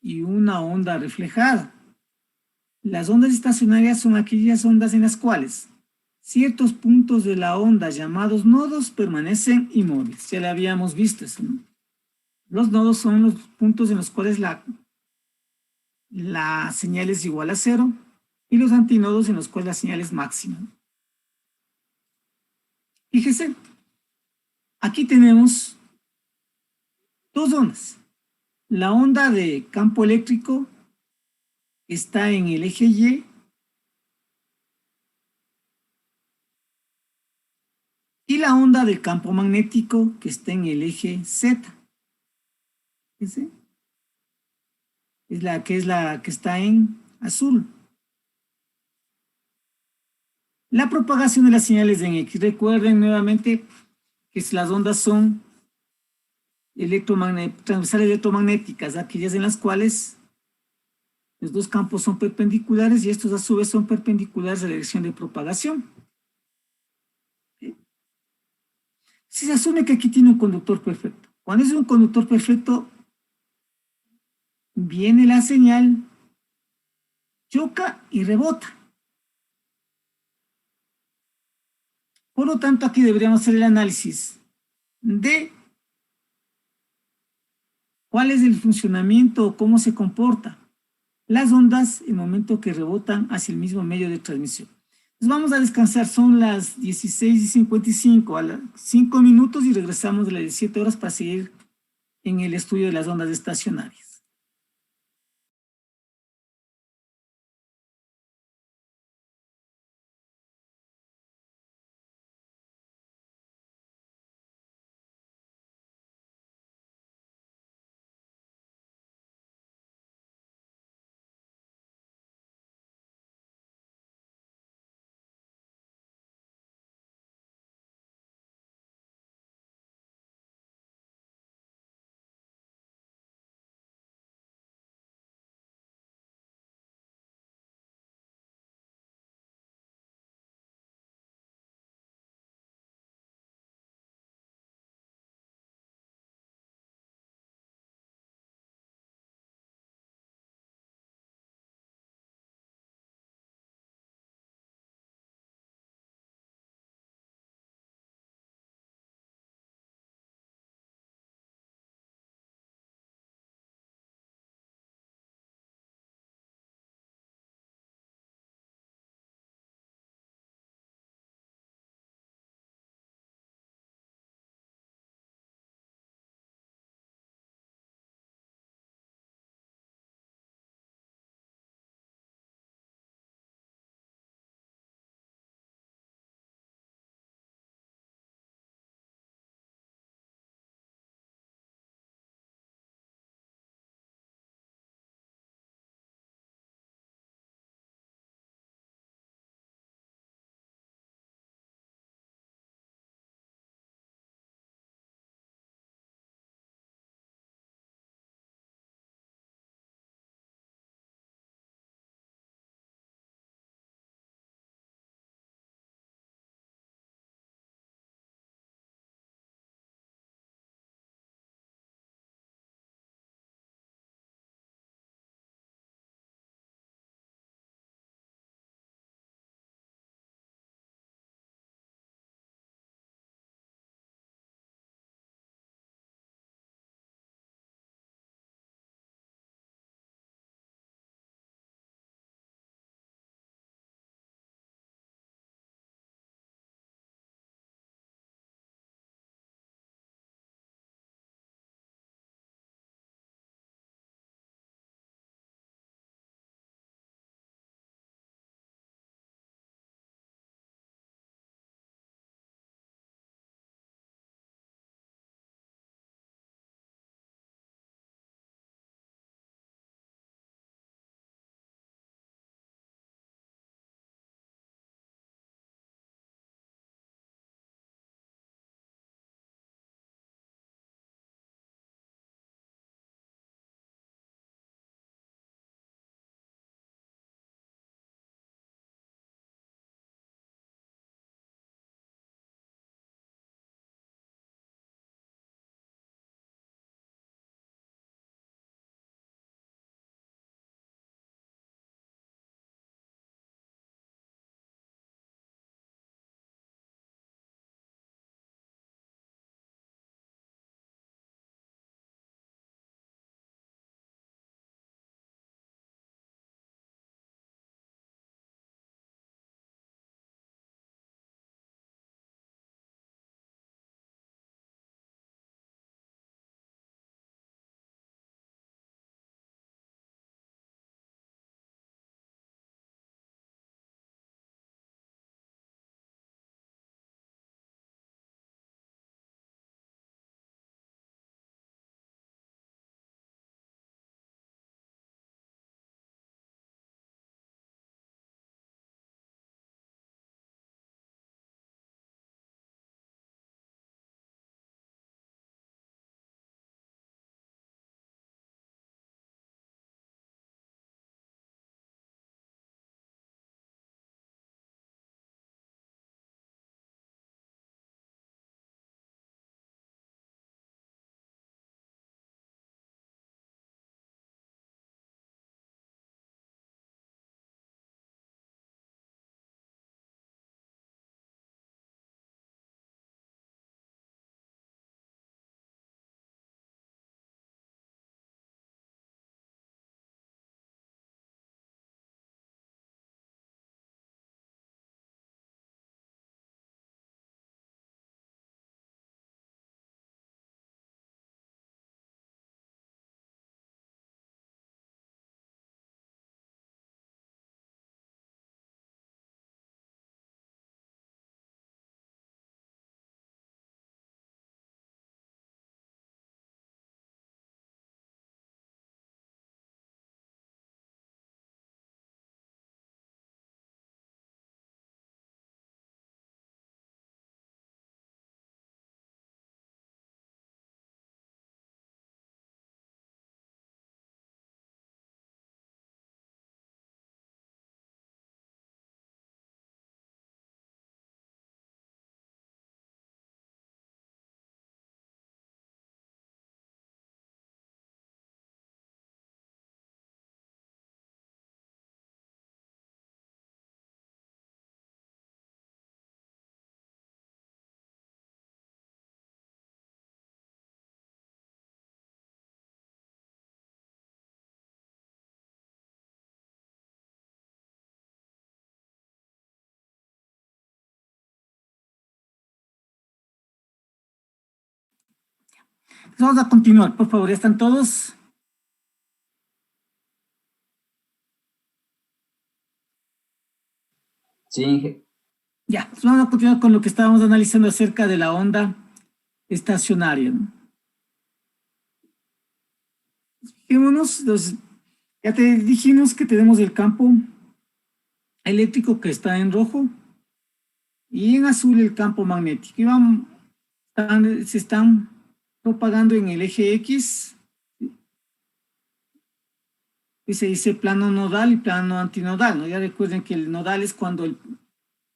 y una onda reflejada. Las ondas estacionarias son aquellas ondas en las cuales ciertos puntos de la onda llamados nodos permanecen inmóviles. Ya lo habíamos visto eso, ¿no? Los nodos son los puntos en los cuales la señal es igual a cero y los antinodos en los cuales la señal es máxima. Fíjese, aquí tenemos dos ondas. La onda de campo eléctrico está en el eje Y y la onda del campo magnético que está en el eje Z. ¿Sí? Es la que está en azul. La propagación de las señales en X. Recuerden nuevamente que las ondas son transversales electromagnéticas, aquellas en las cuales los dos campos son perpendiculares y estos a su vez son perpendiculares a la dirección de propagación. Si se asume que aquí tiene un conductor perfecto. Cuando es un conductor perfecto, viene la señal, choca y rebota. Por lo tanto, aquí deberíamos hacer el análisis de cuál es el funcionamiento o cómo se comporta las ondas en el momento que rebotan hacia el mismo medio de transmisión. Entonces vamos a descansar, son las 16:55, a las 5 minutos y regresamos de las 17 horas para seguir en el estudio de las ondas estacionarias. Vamos a continuar, por favor, ¿ya están todos? Sí, Ya, pues vamos a continuar con lo que estábamos analizando acerca de la onda estacionaria, ¿no? Fijémonos, ya te dijimos que tenemos el campo eléctrico que está en rojo y en azul el campo magnético. Y se están propagando en el eje X, y se dice plano nodal y plano antinodal, ¿no? Ya recuerden que el nodal es cuando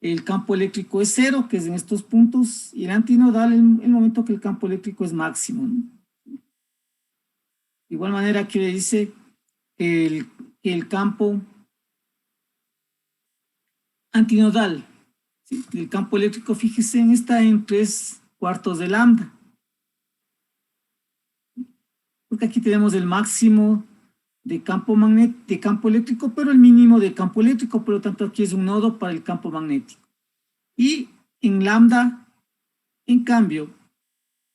el campo eléctrico es cero, que es en estos puntos, y el antinodal el momento que el campo eléctrico es máximo, ¿no? De igual manera que le dice que el campo antinodal, ¿sí? El campo eléctrico, fíjese, está en 3/4 de lambda. Porque aquí tenemos el máximo de campo eléctrico, pero el mínimo de campo eléctrico, por lo tanto aquí es un nodo para el campo magnético. Y en lambda, en cambio,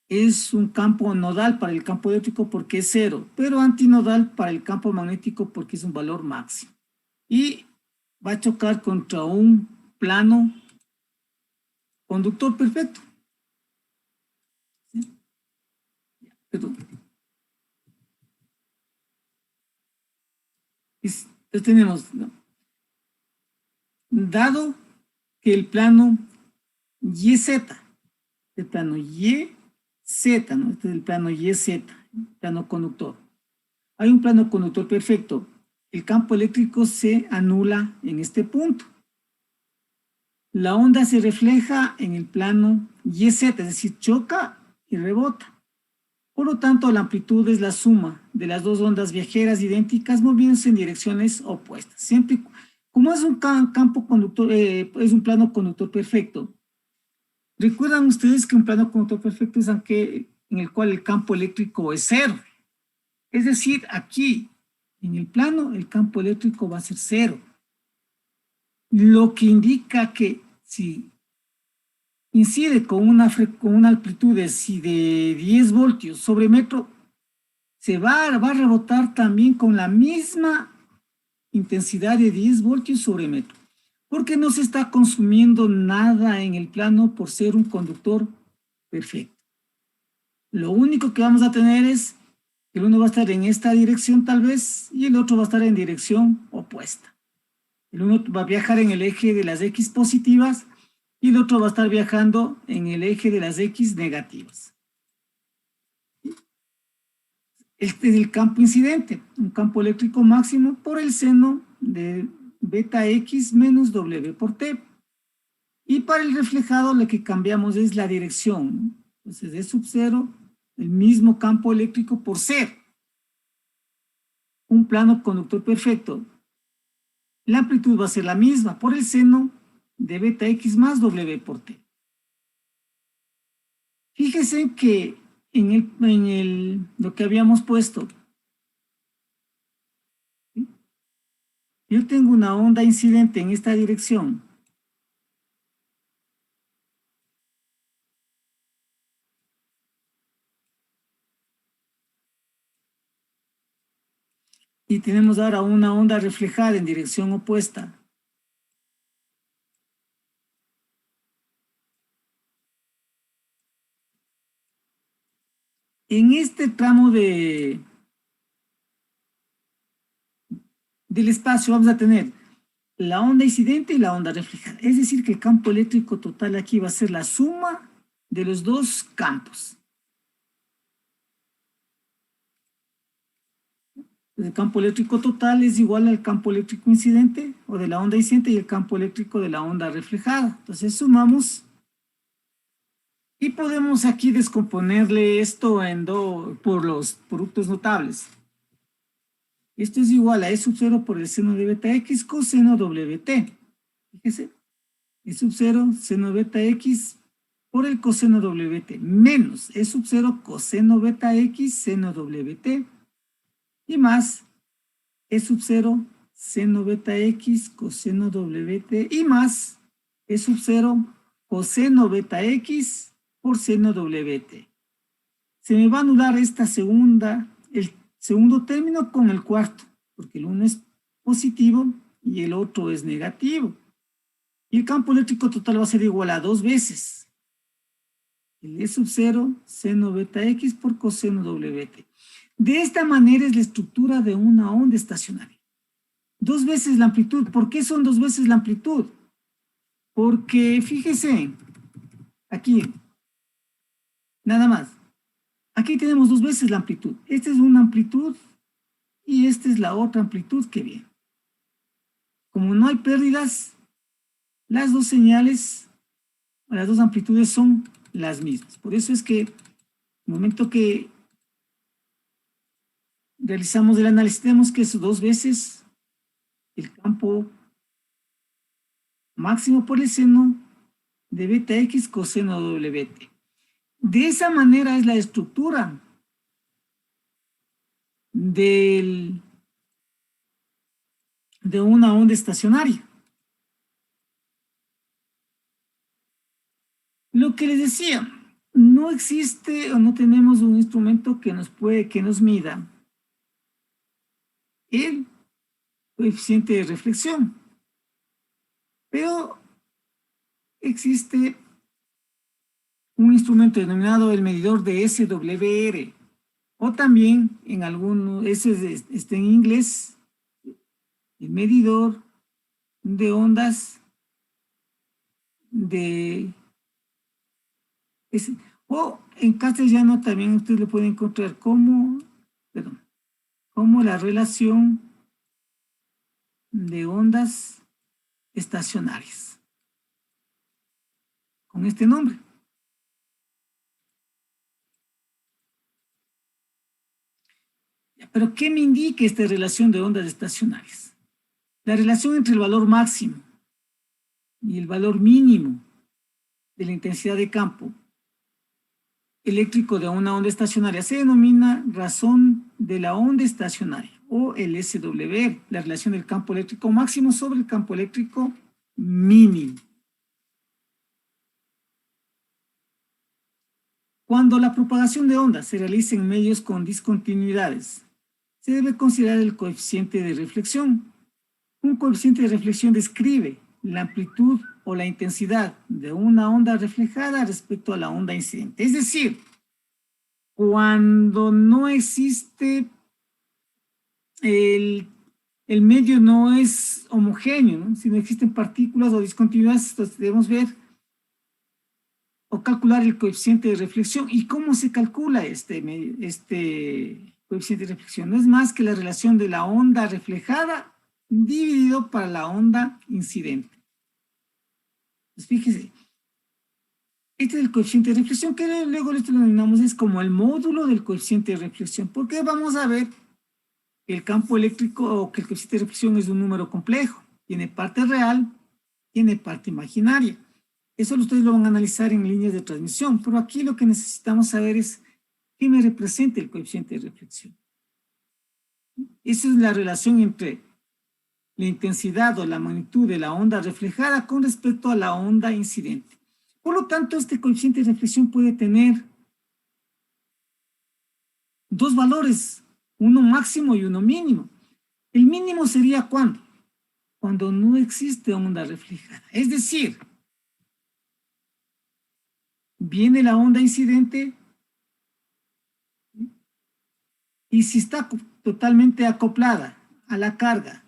es un campo nodal para el campo eléctrico porque es cero, pero antinodal para el campo magnético porque es un valor máximo. Y va a chocar contra un plano conductor perfecto. ¿Sí? Perdón. Entonces tenemos, ¿no? Dado que el plano YZ, el plano YZ, ¿no? Este es el plano YZ, plano conductor. Hay un plano conductor perfecto. El campo eléctrico se anula en este punto. La onda se refleja en el plano YZ, es decir, choca y rebota. Por lo tanto, la amplitud es la suma de las dos ondas viajeras idénticas moviéndose en direcciones opuestas. Siempre, como es un campo conductor, es un plano conductor perfecto. ¿Recuerdan ustedes que un plano conductor perfecto es aquel en el cual el campo eléctrico es cero? Es decir, aquí, en el plano, el campo eléctrico va a ser cero. Lo que indica que si incide con una amplitud de 10 voltios sobre metro, va a rebotar también con la misma intensidad de 10 voltios sobre metro, porque no se está consumiendo nada en el plano por ser un conductor perfecto. Lo único que vamos a tener es que el uno va a estar en esta dirección tal vez y el otro va a estar en dirección opuesta. El uno va a viajar en el eje de las X positivas y el otro va a estar viajando en el eje de las X negativas. Este es el campo incidente, un campo eléctrico máximo por el seno de beta X menos W por T. Y para el reflejado lo que cambiamos es la dirección. Entonces es sub cero, el mismo campo eléctrico por ser un plano conductor perfecto. La amplitud va a ser la misma por el seno de beta X más W por T. Fíjese que lo que habíamos puesto, ¿sí? Yo tengo una onda incidente en esta dirección. Y tenemos ahora una onda reflejada en dirección opuesta. En este tramo del espacio vamos a tener la onda incidente y la onda reflejada. Es decir, que el campo eléctrico total aquí va a ser la suma de los dos campos. El campo eléctrico total es igual al campo eléctrico incidente o de la onda incidente y el campo eléctrico de la onda reflejada. Entonces sumamos y podemos aquí descomponerle esto por los productos notables. Esto es igual a E sub 0 por el seno de beta X coseno WT. Fíjese, E sub 0 seno beta X por el coseno WT menos E sub 0 coseno beta X seno WT y más E sub 0 seno beta X coseno WT y más E sub 0 coseno beta X por seno WT. se me va a anular el segundo término con el cuarto, porque el uno es positivo y el otro es negativo. Y el campo eléctrico total va a ser igual a 2 veces el E sub 0 seno beta X por coseno WT. De esta manera es la estructura de una onda estacionaria. 2 veces la amplitud. ¿Por qué son 2 veces la amplitud? Porque, fíjese, aquí, nada más. Aquí tenemos 2 veces la amplitud. Esta es una amplitud y esta es la otra amplitud que viene. Como no hay pérdidas, las dos señales, las dos amplitudes son las mismas. Por eso es que, en el momento que realizamos el análisis, tenemos que es 2 veces el campo máximo por el seno de beta X coseno WT. De esa manera es la estructura de una onda estacionaria. Lo que les decía, no existe o no tenemos un instrumento que nos mida el coeficiente de reflexión, pero existe un instrumento denominado el medidor de SWR, o también en algunos, ese está en inglés, el medidor de ondas o en castellano también ustedes lo pueden encontrar como la relación de ondas estacionarias, con este nombre. Pero ¿qué me indica esta relación de ondas estacionarias? La relación entre el valor máximo y el valor mínimo de la intensidad de campo eléctrico de una onda estacionaria se denomina razón de la onda estacionaria, o el SWR, la relación del campo eléctrico máximo sobre el campo eléctrico mínimo. Cuando la propagación de ondas se realiza en medios con discontinuidades, se debe considerar el coeficiente de reflexión. Un coeficiente de reflexión describe la amplitud o la intensidad de una onda reflejada respecto a la onda incidente. Es decir, cuando no existe el medio no es homogéneo, ¿no? Si no existen partículas o discontinuidades, entonces debemos ver o calcular el coeficiente de reflexión. ¿Y cómo se calcula este coeficiente de reflexión? No es más que la relación de la onda reflejada dividido para la onda incidente. Pues fíjese, este es el coeficiente de reflexión, que luego lo denominamos es como el módulo del coeficiente de reflexión, porque vamos a ver que el campo eléctrico o que el coeficiente de reflexión es un número complejo, tiene parte real, tiene parte imaginaria. Eso ustedes lo van a analizar en líneas de transmisión, pero aquí lo que necesitamos saber es qué me representa el coeficiente de reflexión. Esa es la relación entre la intensidad o la magnitud de la onda reflejada con respecto a la onda incidente. Por lo tanto, este coeficiente de reflexión puede tener dos valores, uno máximo y uno mínimo. El mínimo sería ¿cuándo? Cuando no existe onda reflejada. Es decir, viene la onda incidente y si está totalmente acoplada a la carga,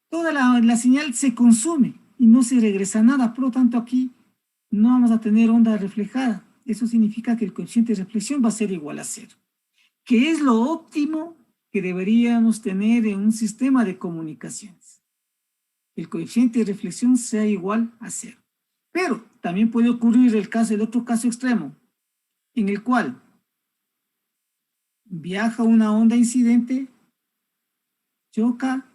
toda la señal se consume y no se regresa nada. Por lo tanto, aquí no vamos a tener onda reflejada. Eso significa que el coeficiente de reflexión va a ser igual a 0, que es lo óptimo que deberíamos tener en un sistema de comunicaciones. El coeficiente de reflexión sea igual a 0. Pero también puede ocurrir el otro caso extremo, en el cual viaja una onda incidente, choca,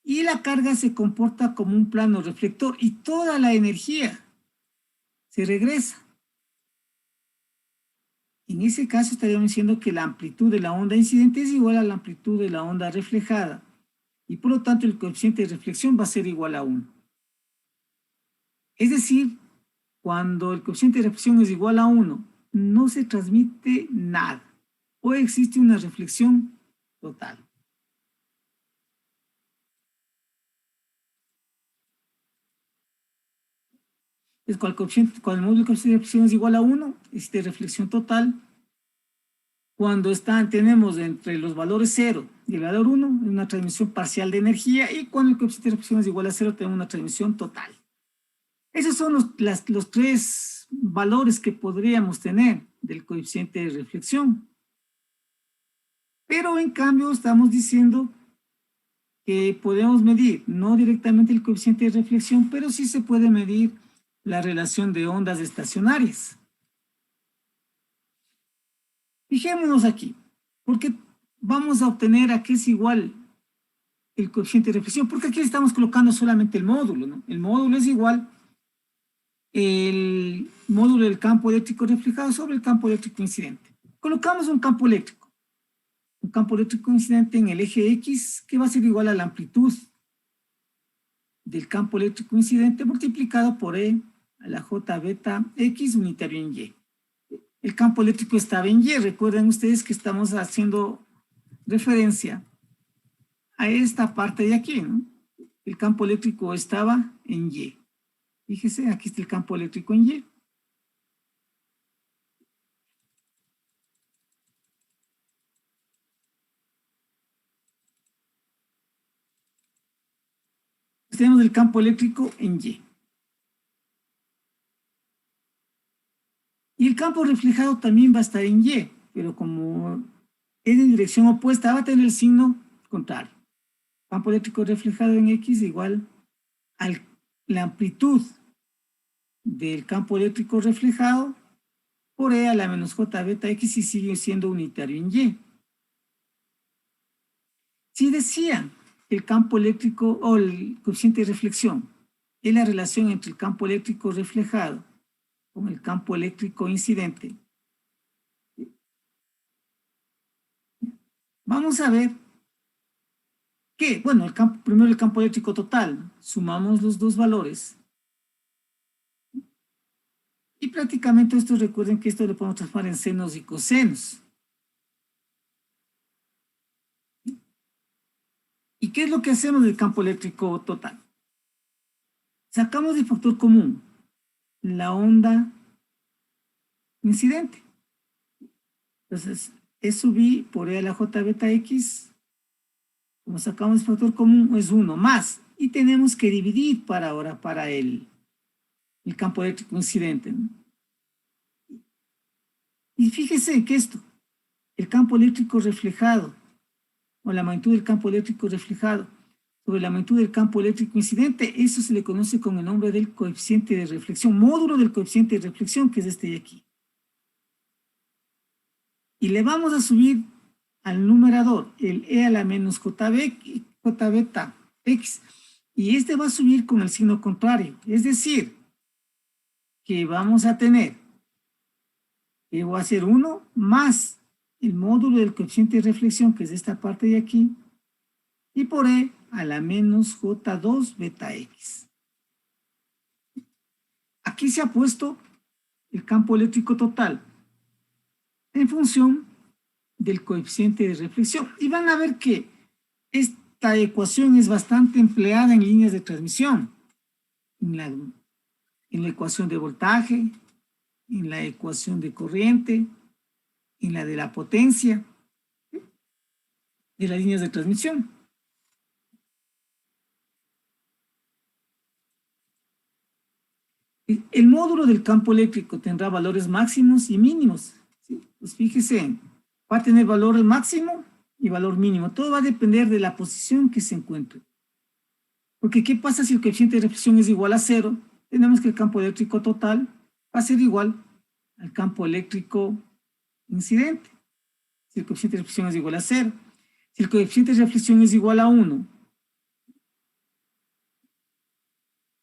y la carga se comporta como un plano reflector y toda la energía se regresa. En ese caso estaríamos diciendo que la amplitud de la onda incidente es igual a la amplitud de la onda reflejada y por lo tanto el coeficiente de reflexión va a ser igual a 1. Es decir, Cuando el coeficiente de reflexión es igual a 1, no se transmite nada o existe una reflexión total. Entonces, cuando el módulo de coeficiente de reflexión es igual a 1, existe reflexión total. Cuando tenemos entre los valores 0 y el valor 1, una transmisión parcial de energía, y cuando el coeficiente de reflexión es igual a 0, tenemos una transmisión total. Esos son los tres valores que podríamos tener del coeficiente de reflexión. Pero en cambio estamos diciendo que podemos medir no directamente el coeficiente de reflexión, pero sí se puede medir la relación de ondas estacionarias. Fijémonos aquí, porque vamos a obtener a qué es igual el coeficiente de reflexión, porque aquí estamos colocando solamente el módulo, ¿no? El módulo es igual el módulo del campo eléctrico reflejado sobre el campo eléctrico incidente. Colocamos un campo eléctrico incidente en el eje X, que va a ser igual a la amplitud del campo eléctrico incidente multiplicado por E a la J beta X unitario en Y. El campo eléctrico estaba en Y. Recuerden ustedes que estamos haciendo referencia a esta parte de aquí, ¿no? El campo eléctrico estaba en Y. Fíjese, aquí está el campo eléctrico en Y. Tenemos el campo eléctrico en Y. Y el campo reflejado también va a estar en Y, pero como es en dirección opuesta, va a tener el signo contrario. Campo eléctrico reflejado en X igual a la amplitud del campo eléctrico reflejado por E a la menos J beta X y sigue siendo unitario en Y. Si decía el campo eléctrico o el coeficiente de reflexión es la relación entre el campo eléctrico reflejado con el campo eléctrico incidente, vamos a ver que, bueno, primero el campo eléctrico total, sumamos los dos valores y prácticamente esto, recuerden que esto lo podemos transformar en senos y cosenos. ¿Y qué es lo que hacemos del campo eléctrico total? Sacamos del factor común la onda incidente. Entonces, E sub I por E a la J beta X, como sacamos el factor común, es 1 más. Y tenemos que dividir para el campo eléctrico incidente, ¿no? Y fíjese que esto, el campo eléctrico reflejado, o la magnitud del campo eléctrico reflejado, sobre la magnitud del campo eléctrico incidente, eso se le conoce con el nombre del coeficiente de reflexión, módulo del coeficiente de reflexión, que es este de aquí. Y le vamos a subir al numerador el E a la menos J beta X, y este va a subir con el signo contrario, es decir, que vamos a tener, que va a ser 1 más el módulo del coeficiente de reflexión, que es esta parte de aquí, y por E a la menos J2 beta X. Aquí se ha puesto el campo eléctrico total en función del coeficiente de reflexión. Y van a ver que esta ecuación es bastante empleada en líneas de transmisión, en la ecuación de voltaje, en la ecuación de corriente, en la de la potencia de las líneas de transmisión. El módulo del campo eléctrico tendrá valores máximos y mínimos, ¿sí? Pues fíjese, va a tener valor máximo y valor mínimo. Todo va a depender de la posición que se encuentre. Porque ¿qué pasa si el coeficiente de reflexión es igual a 0? Tenemos que el campo eléctrico total va a ser igual al campo eléctrico incidente. Si el coeficiente de reflexión es igual a 0. Si el coeficiente de reflexión es igual a 1,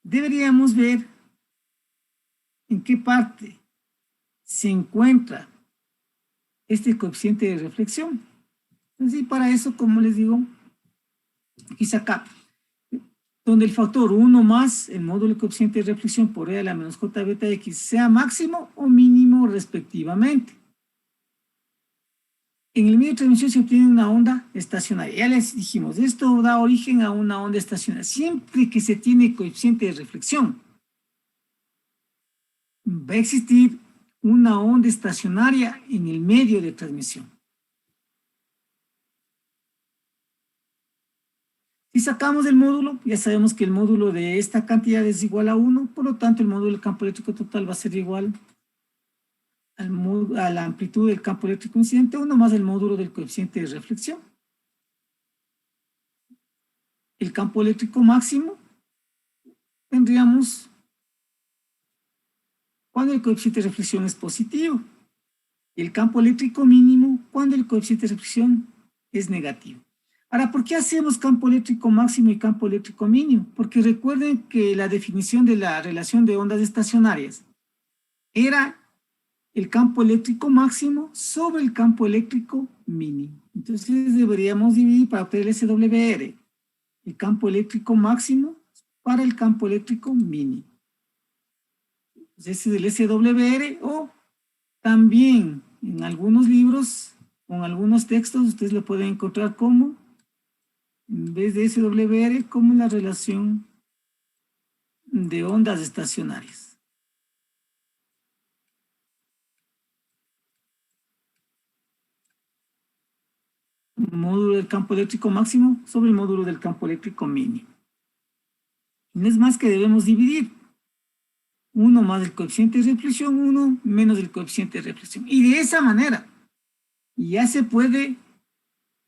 deberíamos ver en qué parte se encuentra este coeficiente de reflexión. Entonces, para eso, como les digo, quizá acá, donde el factor 1 más el módulo del coeficiente de reflexión por E a la menos J beta X sea máximo o mínimo respectivamente. En el medio de transmisión se obtiene una onda estacionaria. Ya les dijimos, esto da origen a una onda estacionaria. Siempre que se tiene coeficiente de reflexión, va a existir una onda estacionaria en el medio de transmisión. Si sacamos el módulo, ya sabemos que el módulo de esta cantidad es igual a 1, por lo tanto el módulo del campo eléctrico total va a ser igual a la amplitud del campo eléctrico incidente, 1 más el módulo del coeficiente de reflexión. El campo eléctrico máximo tendríamos cuando el coeficiente de reflexión es positivo, y el campo eléctrico mínimo cuando el coeficiente de reflexión es negativo. Ahora, ¿por qué hacemos campo eléctrico máximo y campo eléctrico mínimo? Porque recuerden que la definición de la relación de ondas estacionarias era el campo eléctrico máximo sobre el campo eléctrico mínimo. Entonces deberíamos dividir para obtener el SWR el campo eléctrico máximo para el campo eléctrico mínimo. Entonces ese es el SWR, o también en algunos libros o en algunos textos ustedes lo pueden encontrar como, en vez de SWR, como la relación de ondas estacionarias. Módulo del campo eléctrico máximo sobre el módulo del campo eléctrico mínimo. No es más que debemos dividir 1 más el coeficiente de reflexión, 1 menos el coeficiente de reflexión. Y de esa manera ya se puede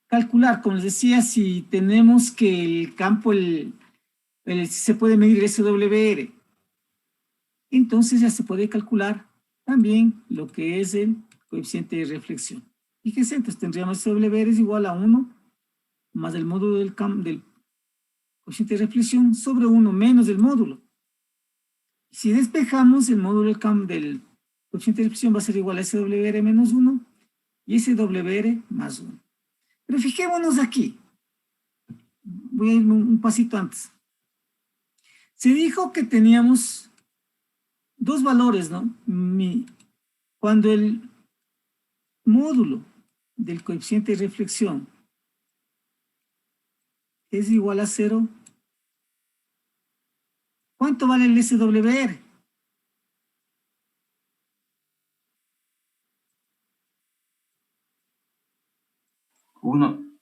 calcular, como les decía, si tenemos que el campo, se puede medir el SWR, entonces ya se puede calcular también lo que es el coeficiente de reflexión. Fíjense, entonces tendríamos SWR es igual a 1 más el módulo del coeficiente de reflexión sobre 1 menos el módulo. Si despejamos, el módulo del coeficiente de reflexión va a ser igual a SWR menos 1 y SWR más 1. Pero fijémonos aquí. Voy a ir un pasito antes. Se dijo que teníamos dos valores, ¿no? Cuando el módulo del coeficiente de reflexión es igual a 0, ¿cuánto vale el SWR? 1.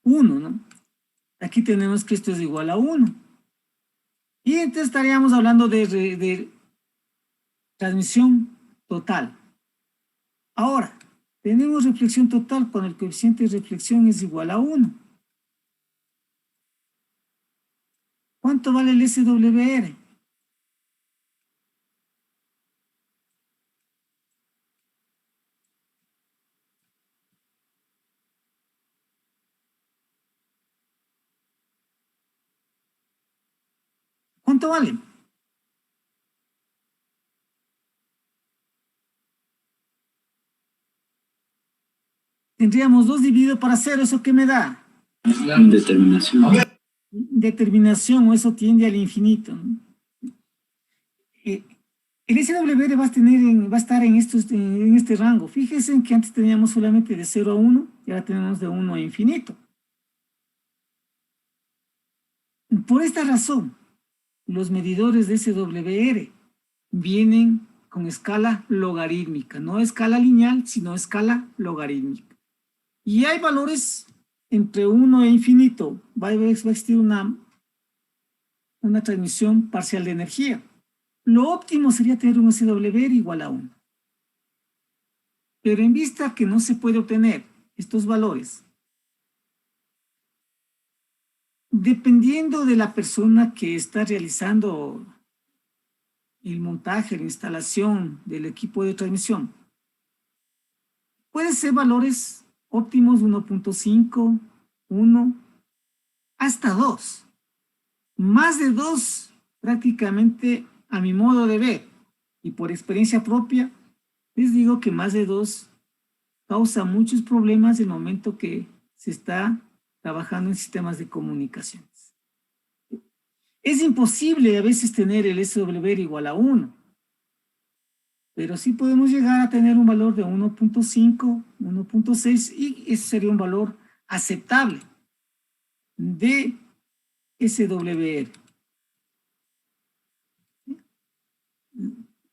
1, ¿no? Aquí tenemos que esto es igual a 1. Y entonces estaríamos hablando de transmisión total. Ahora, tenemos reflexión total cuando el coeficiente de reflexión es igual a 1. ¿Cuánto vale el SWR? ¿Cuánto vale? Tendríamos 2 dividido para 0, ¿eso qué me da? Determinación. Determinación, o eso tiende al infinito, ¿no? El SWR va a estar en este rango. Fíjense que antes teníamos solamente de 0 a 1 y ahora tenemos de 1 a infinito. Por esta razón, los medidores de SWR vienen con escala logarítmica, no escala lineal, sino escala logarítmica. Y hay valores entre 1 e infinito. Va a existir una transmisión parcial de energía. Lo óptimo sería tener un SWR igual a 1. Pero en vista que no se puede obtener estos valores, dependiendo de la persona que está realizando el montaje, la instalación del equipo de transmisión, pueden ser valores óptimos 1.5, 1, hasta 2. Más de 2 prácticamente, a mi modo de ver y por experiencia propia, les digo que más de 2 causa muchos problemas en el momento que se está trabajando en sistemas de comunicaciones. Es imposible a veces tener el SWR igual a 1, pero sí podemos llegar a tener un valor de 1.5, 1.6 y ese sería un valor aceptable de SWR.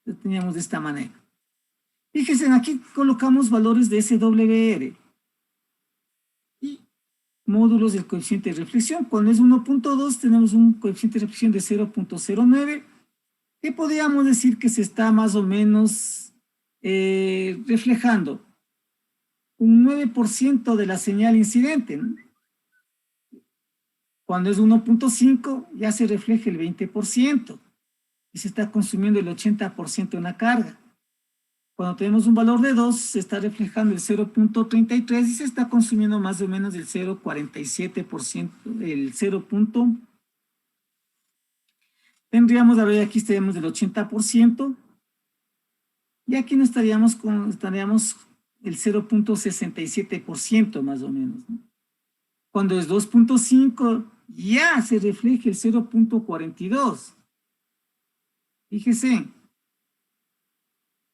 Lo teníamos de esta manera. Fíjense, aquí colocamos valores de SWR y módulos del coeficiente de reflexión. Cuando es 1.2 tenemos un coeficiente de reflexión de 0.09, que podríamos decir que se está más o menos reflejando un 9% de la señal incidente, ¿no? Cuando es 1.5 ya se refleja el 20% y se está consumiendo el 80% de una carga. Cuando tenemos un valor de 2, se está reflejando el 0.33 y se está consumiendo más o menos el 0.47%, el 0. Tendríamos, a ver, aquí estaríamos del 80%, y aquí no estaríamos el 0.67% más o menos, ¿no? Cuando es 2.5, ya se refleja el 0.42. Fíjese.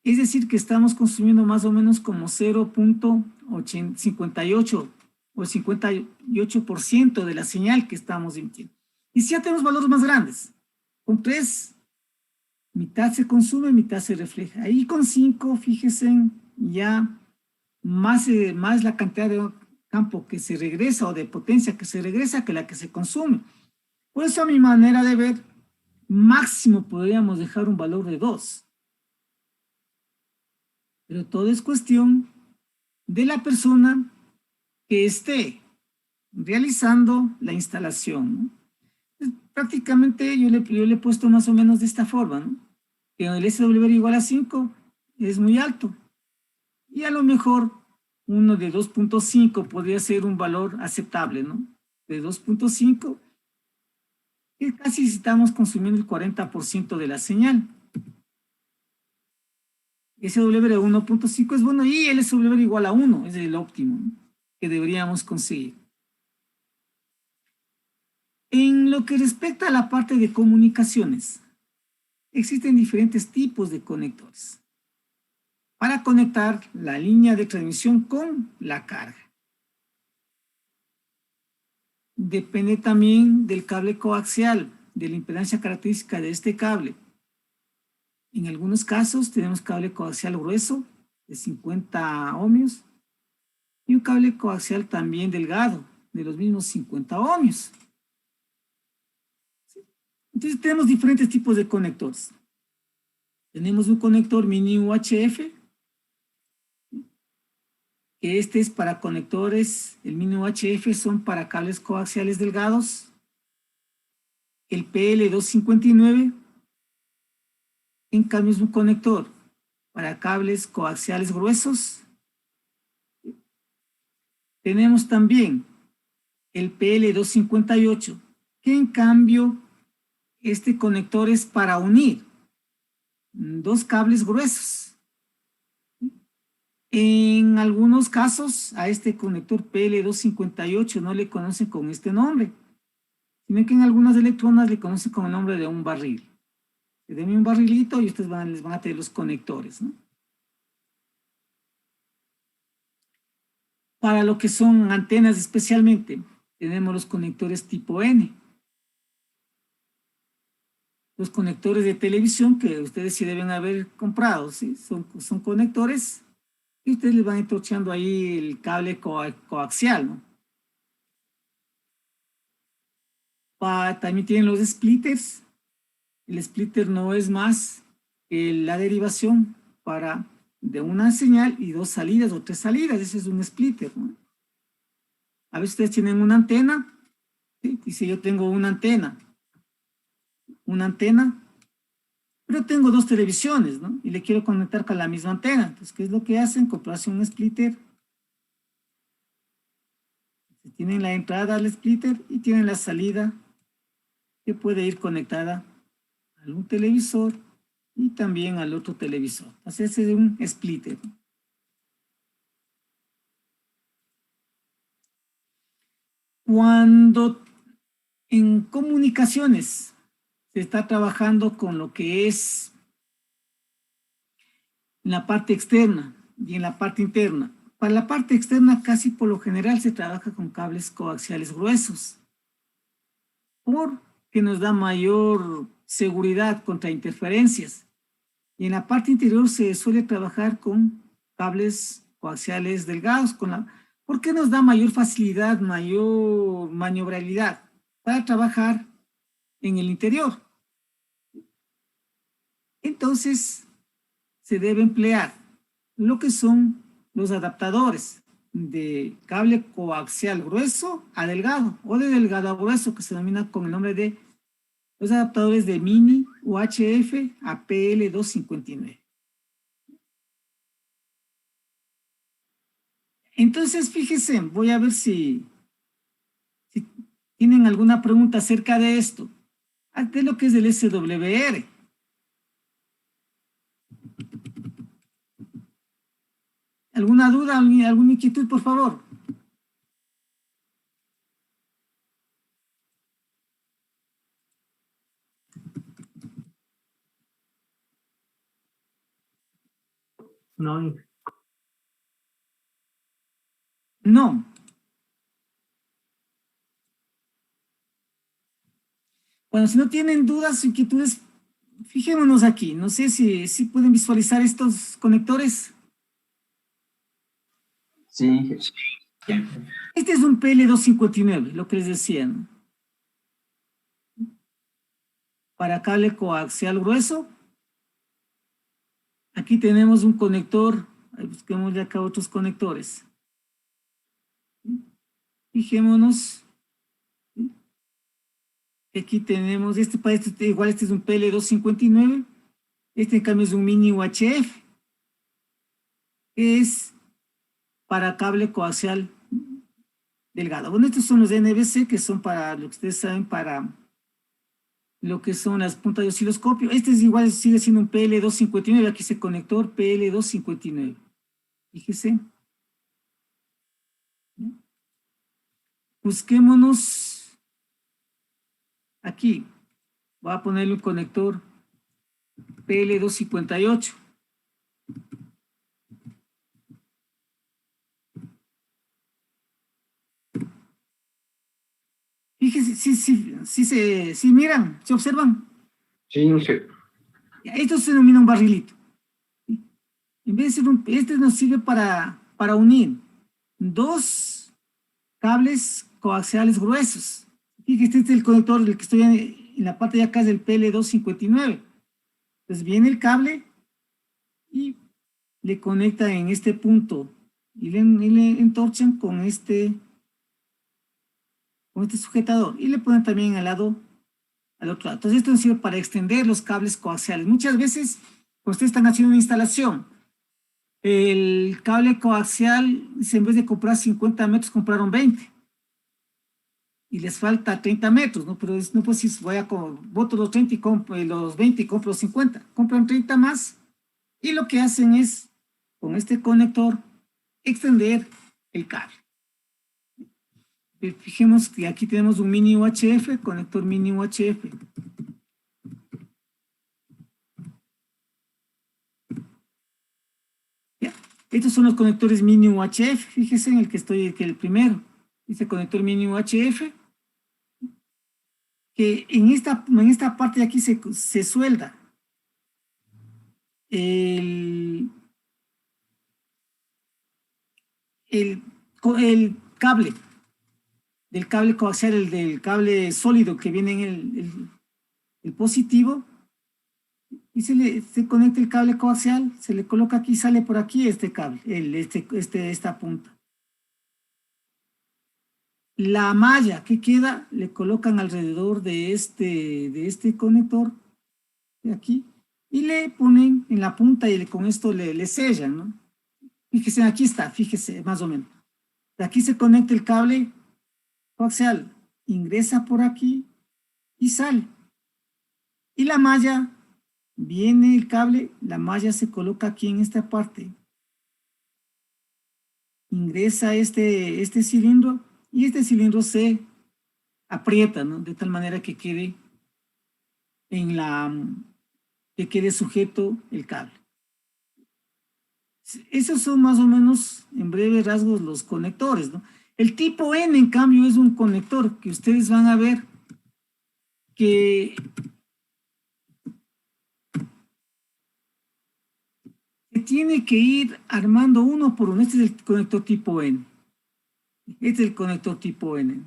Es decir, que estamos consumiendo más o menos como 0.58 o el 58% de la señal que estamos emitiendo. Y si ya tenemos valores más grandes, con 3, mitad se consume, mitad se refleja. Ahí con 5, fíjense, ya más la cantidad de campo que se regresa o de potencia que se regresa que la que se consume. Por eso, a mi manera de ver, máximo podríamos dejar un valor de 2. Pero todo es cuestión de la persona que esté realizando la instalación, ¿no? Prácticamente yo le he puesto más o menos de esta forma, ¿no? Que el SWR igual a 5 es muy alto. Y a lo mejor uno de 2.5 podría ser un valor aceptable, ¿no? De 2.5, que casi estamos consumiendo el 40% de la señal. SWR 1.5 es bueno y el SWR igual a 1 es el óptimo, ¿no?, que deberíamos conseguir. En lo que respecta a la parte de comunicaciones, existen diferentes tipos de conectores para conectar la línea de transmisión con la carga. Depende también del cable coaxial, de la impedancia característica de este cable. En algunos casos tenemos cable coaxial grueso de 50 ohmios y un cable coaxial también delgado de los mismos 50 ohmios. Entonces tenemos diferentes tipos de conectores. Tenemos un conector mini UHF, que este es para conectores, el mini UHF son para cables coaxiales delgados. El PL259, en cambio, es un conector para cables coaxiales gruesos. Tenemos también el PL258, que en cambio este conector es para unir dos cables gruesos. En algunos casos a este conector PL258 no le conocen con este nombre, sino que en algunas electronas le conocen con el nombre de un barril. Denme un barrilito y ustedes les van a tener los conectores, ¿no? Para lo que son antenas especialmente, tenemos los conectores tipo N. Los conectores de televisión que ustedes sí deben haber comprado, ¿sí? Son conectores y ustedes les van entorchando ahí el cable coaxial, ¿no? También tienen los splitters. El splitter no es más que la derivación de una señal y 2 salidas o 3 salidas. Ese es un splitter, ¿no? A veces ustedes tienen una antena, ¿sí? Y si yo tengo una antena, pero tengo 2 televisiones, ¿no? Y le quiero conectar con la misma antena. Entonces, ¿qué es lo que hacen? Comprarse un splitter. Tienen la entrada al splitter y tienen la salida que puede ir conectada a un televisor y también al otro televisor. Entonces, ese es un splitter. Cuando en comunicaciones se está trabajando con lo que es en la parte externa y en la parte interna. Para la parte externa, casi por lo general se trabaja con cables coaxiales gruesos, porque nos da mayor seguridad contra interferencias. Y en la parte interior se suele trabajar con cables coaxiales delgados, porque nos da mayor facilidad, mayor maniobrabilidad para trabajar en el interior. Entonces, se debe emplear lo que son los adaptadores de cable coaxial grueso a delgado o de delgado a grueso, que se denomina con el nombre de los adaptadores de mini UHF a PL259. Entonces, fíjense, voy a ver si tienen alguna pregunta acerca de esto, de lo que es el SWR. ¿Alguna duda, alguna inquietud, por favor? No. No. Bueno, si no tienen dudas o inquietudes, fijémonos aquí. No sé si pueden visualizar estos conectores. Sí. Este es un PL259, lo que les decía, ¿no? Para cable coaxial grueso. Aquí tenemos un conector. Busquemos acá otros conectores. Fijémonos. Aquí tenemos, igual este es un PL259. Este en cambio es un mini UHF. Es para cable coaxial delgado. Bueno, estos son los de NBC, que son para lo que ustedes saben, para lo que son las puntas de osciloscopio. Este es igual, sigue siendo un PL259, aquí dice conector PL259. Fíjese. Busquémonos aquí. Voy a ponerle un conector PL258. Fíjese, sí miran, se observan. Sí, no sé. Esto se denomina un barrilito. En vez de ser este nos sirve para unir dos cables coaxiales gruesos. Fíjese, este es el conector del que estoy en la parte de acá, es del PL259. Entonces viene el cable y le conecta en este punto y le entorchan con este sujetador y le ponen también al otro lado. Entonces esto nos sirve para extender los cables coaxiales. Muchas veces, cuando ustedes están haciendo una instalación, el cable coaxial, en vez de comprar 50 metros, compraron 20. Y les falta 30 metros, ¿no? Pero no pues si boto los 30 y compro los 20 y compro los 50. Compran 30 más y lo que hacen es, con este conector, extender el cable. Fijemos que aquí tenemos un mini UHF, conector mini UHF. Ya. Estos son los conectores mini UHF, fíjese en el que estoy, que el primero, este conector mini UHF, que en esta parte de aquí se suelda el cable, del cable coaxial, del cable sólido que viene en el positivo, y se conecta el cable coaxial, se le coloca aquí, sale por aquí este cable, esta punta. La malla que queda, le colocan alrededor de este conector, de aquí, y le ponen en la punta y con esto le sellan, ¿no? Fíjese, aquí está, fíjese, más o menos. De aquí se conecta el cable coaxial, ingresa por aquí y sale. Y la malla, viene el cable, la malla se coloca aquí en esta parte. Ingresa este cilindro y este cilindro se aprieta, ¿no? De tal manera que quede en la que quede sujeto el cable. Esos son más o menos, en breves rasgos, los conectores, ¿no? El tipo N, en cambio, es un conector que ustedes van a ver que se tiene que ir armando uno por uno. Este es el conector tipo N. Este es el conector tipo N.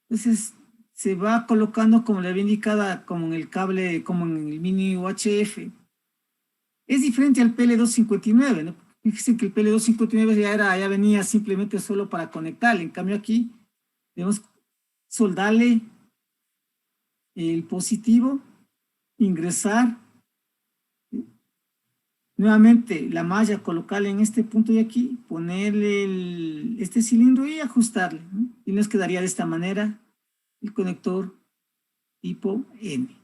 Entonces, se va colocando, como le había indicado, como en el cable, como en el mini UHF. Es diferente al PL259, ¿no? Fíjense que el PL259 ya venía simplemente solo para conectarle. En cambio aquí debemos soldarle el positivo, ingresar, ¿sí? Nuevamente la malla, colocarle en este punto de aquí, ponerle este cilindro y ajustarle, ¿no? Y nos quedaría de esta manera el conector tipo N.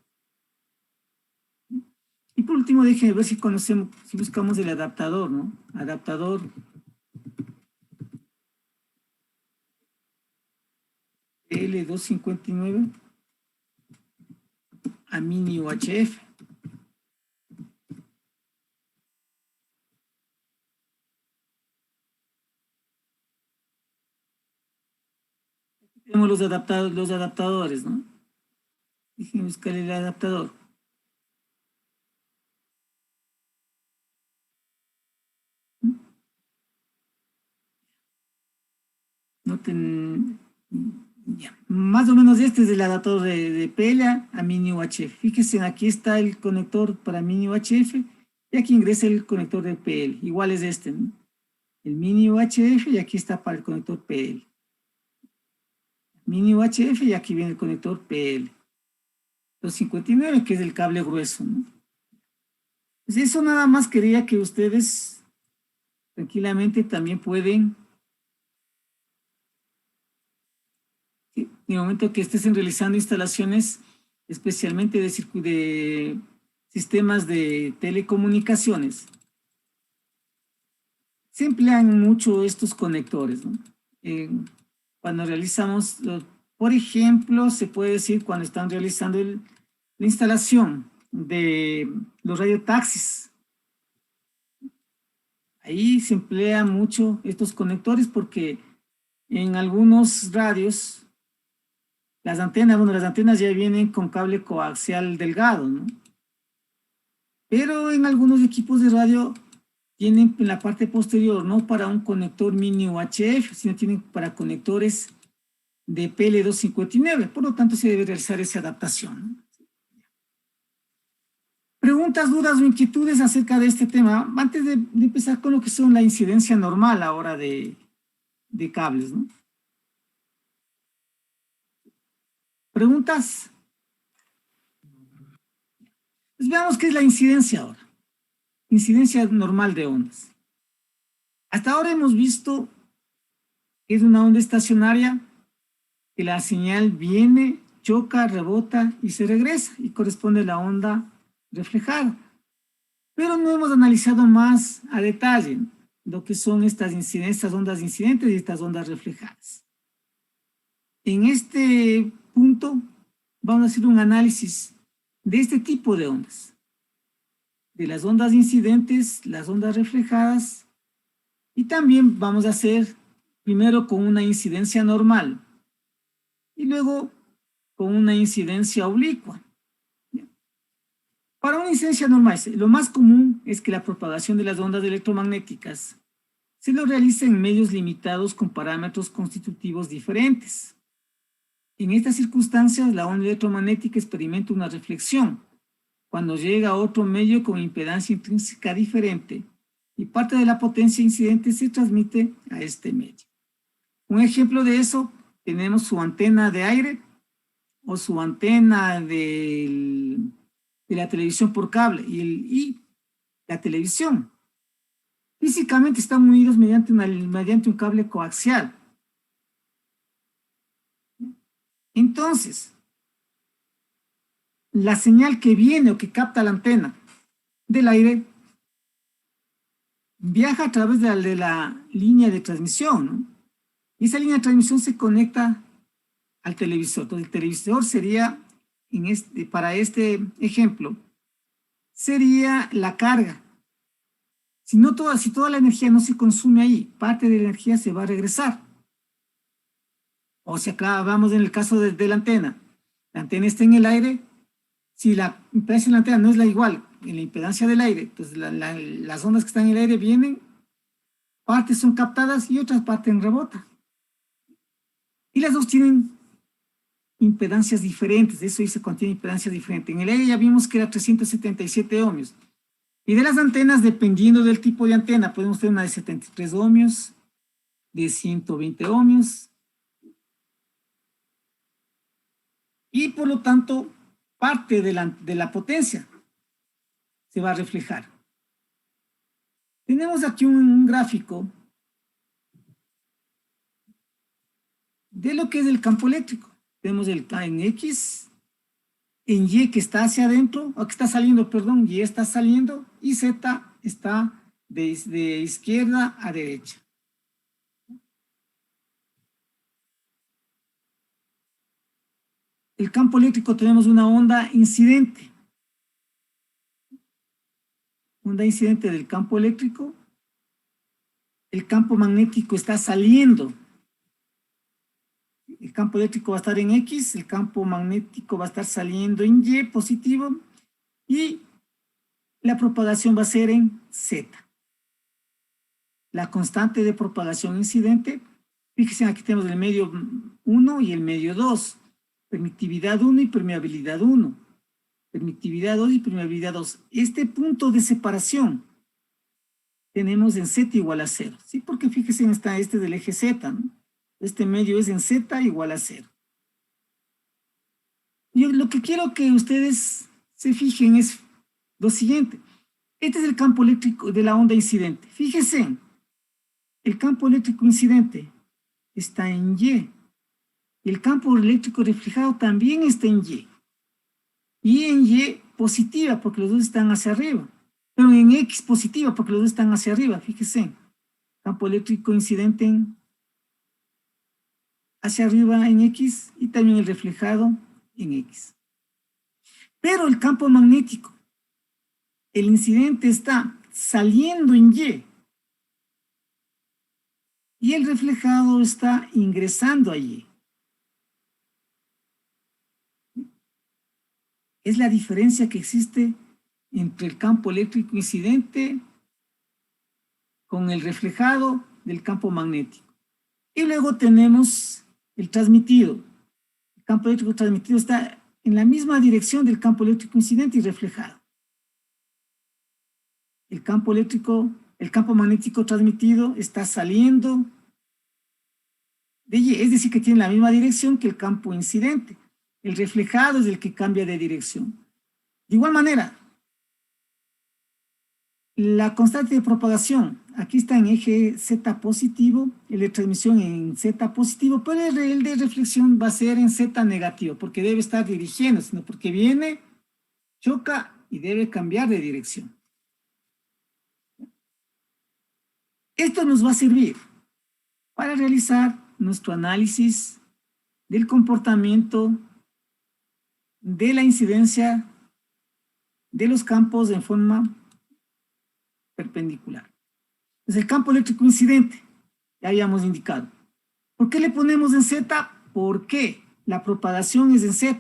Y por último, déjenme ver si conocemos, si buscamos el adaptador, ¿no? Adaptador L259 a mini UHF. Tenemos los adaptadores, ¿no? Déjenme buscar el adaptador. Noten, ya, más o menos este es el adaptador de PL a mini UHF. Fíjense, aquí está el conector para mini UHF y aquí ingresa el conector de PL. Igual es este, ¿no? El mini UHF y aquí está para el conector PL. Mini UHF y aquí viene el conector PL. 259, que es el cable grueso, ¿no? Pues eso nada más quería que ustedes tranquilamente también pueden, ¿sí? En el momento que estén realizando instalaciones, especialmente de sistemas de telecomunicaciones, se emplean mucho estos conectores, ¿no? Cuando realizamos, por ejemplo, se puede decir cuando están realizando la instalación de los radiotaxis. Ahí se emplean mucho estos conectores porque en algunos radios las antenas ya vienen con cable coaxial delgado, ¿no? Pero en algunos equipos de radio tienen en la parte posterior, no para un conector mini UHF, sino tienen para conectores de PL259, por lo tanto se debe realizar esa adaptación, ¿no? Preguntas, dudas o inquietudes acerca de este tema, antes de empezar con lo que son la incidencia normal ahora de cables, ¿no? ¿Preguntas? Pues veamos qué es la incidencia ahora. Incidencia normal de ondas. Hasta ahora hemos visto que es una onda estacionaria, que la señal viene, choca, rebota y se regresa y corresponde a la onda reflejada. Pero no hemos analizado más a detalle lo que son estas ondas incidentes y estas ondas reflejadas. En este punto vamos a hacer un análisis de este tipo de ondas, de las ondas incidentes, las ondas reflejadas, y también vamos a hacer primero con una incidencia normal y luego con una incidencia oblicua. Para una incidencia normal, lo más común es que la propagación de las ondas electromagnéticas se lo realice en medios limitados con parámetros constitutivos diferentes. En estas circunstancias, la onda electromagnética experimenta una reflexión cuando llega a otro medio con impedancia intrínseca diferente y parte de la potencia incidente se transmite a este medio. Un ejemplo de eso, tenemos su antena de aire o su antena de la televisión por cable y la televisión. Físicamente están unidos mediante un cable coaxial. Entonces, la señal que viene o que capta la antena del aire viaja a través de la línea de transmisión, ¿no? Y esa línea de transmisión se conecta al televisor. Entonces, el televisor sería para este ejemplo sería la carga. Si toda la energía no se consume ahí, parte de la energía se va a regresar. O sea, claro, vamos en el caso de la antena. La antena está en el aire. Si la impedancia de la antena no es la igual en la impedancia del aire, pues las ondas que están en el aire vienen, partes son captadas y otras partes rebotan. Y las dos tienen impedancias diferentes, eso dice contiene impedancias diferentes. En el aire ya vimos que era 377 ohmios. Y de las antenas, dependiendo del tipo de antena, podemos tener una de 73 ohmios, de 120 ohmios. Y por lo tanto, parte de la potencia se va a reflejar. Tenemos aquí un gráfico de lo que es el campo eléctrico. Tenemos el K en X, en Y que está hacia adentro, o que está saliendo, perdón, Y está saliendo, y Z está de izquierda a derecha. El campo eléctrico tenemos una onda incidente. Onda incidente del campo eléctrico. El campo magnético está saliendo. El campo eléctrico va a estar en X, el campo magnético va a estar saliendo en Y positivo y la propagación va a ser en Z. La constante de propagación incidente, fíjense, aquí tenemos el medio 1 y el medio 2, permitividad 1 y permeabilidad 1, permitividad 2 y permeabilidad 2. Este punto de separación tenemos en Z igual a 0, ¿sí? Porque fíjense, está este del eje Z, ¿no? Este medio es en Z igual a 0. Yo lo que quiero que ustedes se fijen es lo siguiente. Este es el campo eléctrico de la onda incidente. Fíjense, el campo eléctrico incidente está en Y. El campo eléctrico reflejado también está en Y. Y en Y positiva, porque los dos están hacia arriba. Pero en X positiva, porque los dos están hacia arriba. Fíjense, campo eléctrico incidente hacia arriba en X y también el reflejado en X. Pero el campo magnético, el incidente está saliendo en y el reflejado está ingresando a Y. Es la diferencia que existe entre el campo eléctrico incidente con el reflejado del campo magnético. Y luego tenemos el transmitido. El campo eléctrico transmitido está en la misma dirección del campo eléctrico incidente y reflejado. El campo magnético transmitido está saliendo de Y, es decir, que tiene la misma dirección que el campo incidente. El reflejado es el que cambia de dirección. De igual manera, la constante de propagación, aquí está en eje Z positivo, el de transmisión en Z positivo, pero el de reflexión va a ser en Z negativo, porque debe estar dirigiendo, sino porque viene, choca y debe cambiar de dirección. Esto nos va a servir para realizar nuestro análisis del comportamiento de la incidencia de los campos en forma perpendicular. Es el campo eléctrico incidente, ya habíamos indicado. ¿Por qué le ponemos en Z? Porque la propagación es en Z.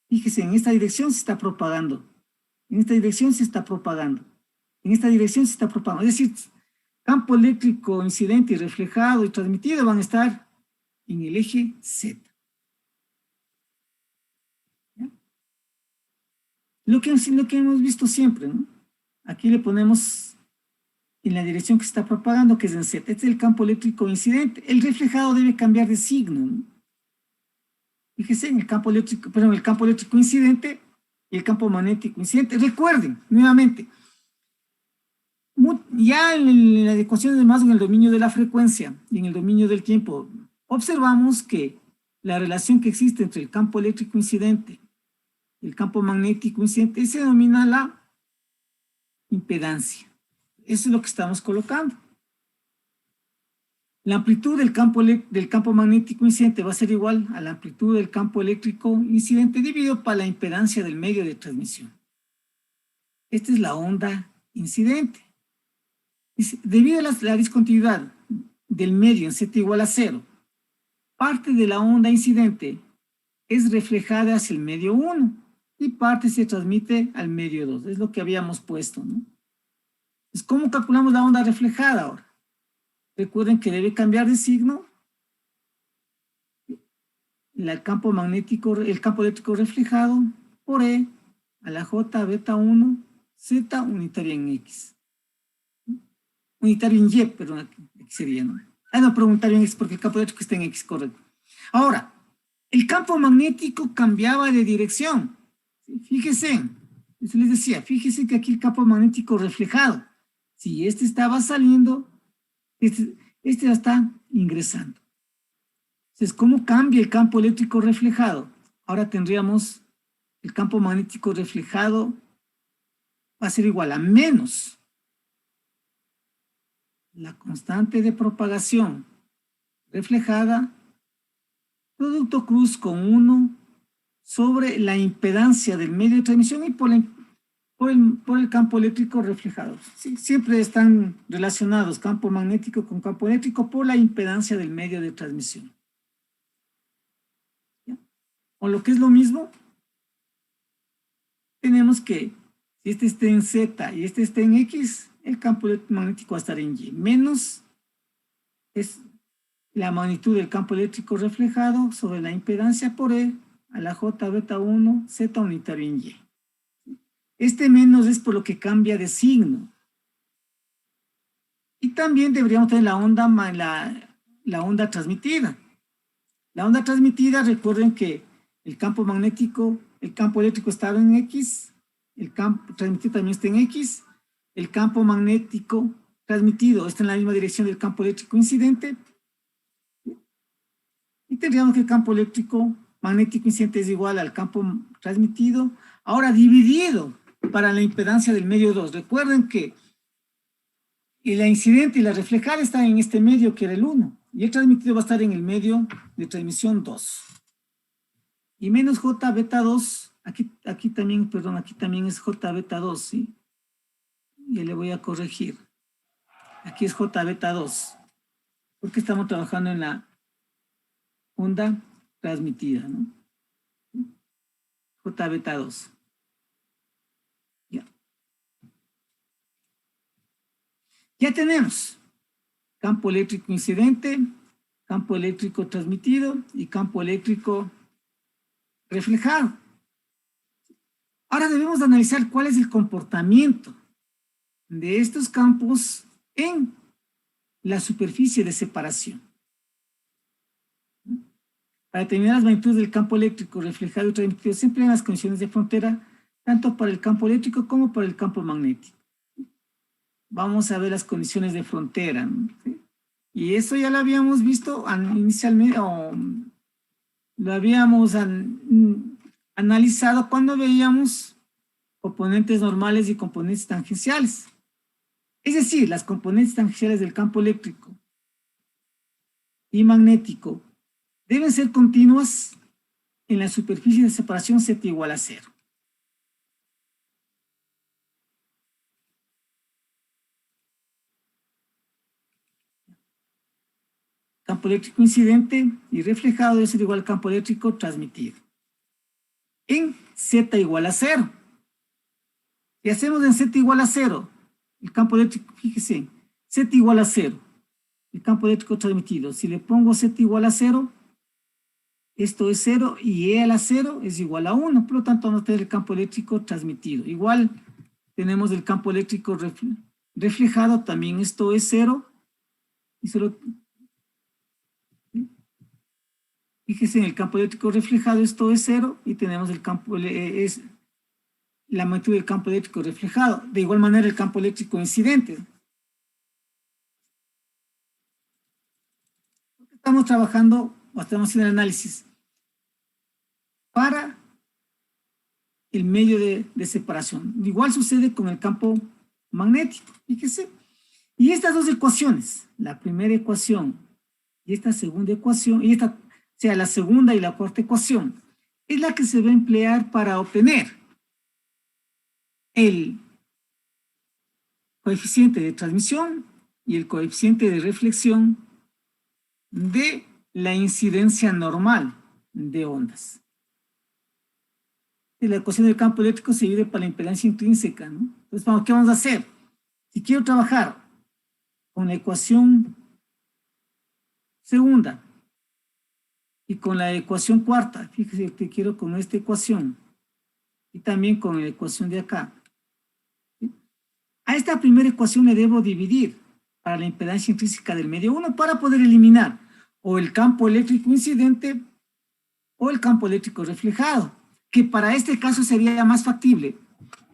Fíjese, en esta dirección se está propagando, en esta dirección se está propagando, en esta dirección se está propagando. Es decir, campo eléctrico incidente y reflejado y transmitido van a estar en el eje Z. ¿Ya? Lo que hemos visto siempre, ¿no? Aquí le ponemos en la dirección que se está propagando, que es en Z. Este es el campo eléctrico incidente. El reflejado debe cambiar de signo, ¿no? Fíjese en el campo eléctrico incidente y el campo magnético incidente. Recuerden, nuevamente, ya en las ecuaciones de Maxwell, en el dominio de la frecuencia y en el dominio del tiempo, observamos que la relación que existe entre el campo eléctrico incidente y el campo magnético incidente se denomina la impedancia. Eso es lo que estamos colocando. La amplitud del campo magnético incidente va a ser igual a la amplitud del campo eléctrico incidente dividido por la impedancia del medio de transmisión. Esta es la onda incidente. Debido a la discontinuidad del medio en z igual a 0, parte de la onda incidente es reflejada hacia el medio 1 y parte se transmite al medio 2. Es lo que habíamos puesto, ¿no? Entonces, ¿cómo calculamos la onda reflejada ahora? Recuerden que debe cambiar de signo el campo eléctrico reflejado por E a la J beta 1 Z unitaria en X. Unitario en Y, perdón, aquí sería, ¿no? No, pero unitario en X porque el campo eléctrico está en X, correcto. Ahora, el campo magnético cambiaba de dirección. Fíjense, eso les decía, fíjense que aquí el campo magnético reflejado, si este estaba saliendo, este ya está ingresando. Entonces, ¿cómo cambia el campo eléctrico reflejado? Ahora tendríamos el campo magnético reflejado va a ser igual a menos la constante de propagación reflejada, producto cruz con 1 sobre la impedancia del medio de transmisión y por el campo eléctrico reflejado. Sí, siempre están relacionados campo magnético con campo eléctrico por la impedancia del medio de transmisión. ¿Ya? O lo que es lo mismo, tenemos que si este está en Z y este está en X, el campo magnético va a estar en Y. Menos es la magnitud del campo eléctrico reflejado sobre la impedancia por E a la J beta 1 Z unitario en Y. Este menos es por lo que cambia de signo. Y también deberíamos tener la onda transmitida. La onda transmitida, recuerden que el campo magnético, el campo eléctrico estaba en X, el campo transmitido también está en X, el campo magnético transmitido está en la misma dirección del campo eléctrico incidente, y tendríamos que el campo eléctrico magnético incidente es igual al campo transmitido, ahora dividido para la impedancia del medio 2. Recuerden que la incidente y la reflejada están en este medio que era el 1, y el transmitido va a estar en el medio de transmisión 2. Y menos J beta 2, aquí también, perdón, aquí también es J beta 2, ¿sí? Ya le voy a corregir. Aquí es J beta 2, porque estamos trabajando en la onda transmitida, ¿no? J beta 2. Ya. Ya tenemos campo eléctrico incidente, campo eléctrico transmitido y campo eléctrico reflejado. Ahora debemos analizar cuál es el comportamiento de estos campos en la superficie de separación. Para determinar las magnitudes del campo eléctrico reflejado y transmitido se emplean las condiciones de frontera tanto para el campo eléctrico como para el campo magnético. Vamos a ver las condiciones de frontera, ¿no? ¿Sí? Y eso ya lo habíamos visto inicialmente, lo habíamos analizado cuando veíamos componentes normales y componentes tangenciales. Es decir, las componentes tangenciales del campo eléctrico y magnético deben ser continuas en la superficie de separación Z igual a 0. Campo eléctrico incidente y reflejado debe ser igual al campo eléctrico transmitido. En Z igual a 0. Si hacemos en Z igual a 0, el campo eléctrico, fíjese, Z igual a 0, el campo eléctrico transmitido. Si le pongo Z igual a 0, esto es 0 y E a la 0 es igual a 1. Por lo tanto, vamos a tener el campo eléctrico transmitido. Igual tenemos el campo eléctrico reflejado, también esto es 0. Y solo... Fíjese, en el campo eléctrico reflejado esto es 0 y tenemos el campo, es la magnitud del campo eléctrico reflejado. De igual manera el campo eléctrico incidente. Estamos trabajando, o estamos haciendo el análisis para el medio de separación. Igual sucede con el campo magnético, fíjese. Y estas dos ecuaciones, la primera ecuación Y esta segunda ecuación, o sea, la segunda y la cuarta ecuación, es la que se va a emplear para obtener el coeficiente de transmisión y el coeficiente de reflexión de la incidencia normal de ondas. Y la ecuación del campo eléctrico se divide por la impedancia intrínseca, ¿no? Entonces, ¿qué vamos a hacer? Si quiero trabajar con la ecuación segunda y con la ecuación cuarta, fíjese que quiero con esta ecuación y también con la ecuación de acá. ¿Sí? A esta primera ecuación le debo dividir para la impedancia intrínseca del medio 1 para poder eliminar o el campo eléctrico incidente o el campo eléctrico reflejado, que para este caso sería más factible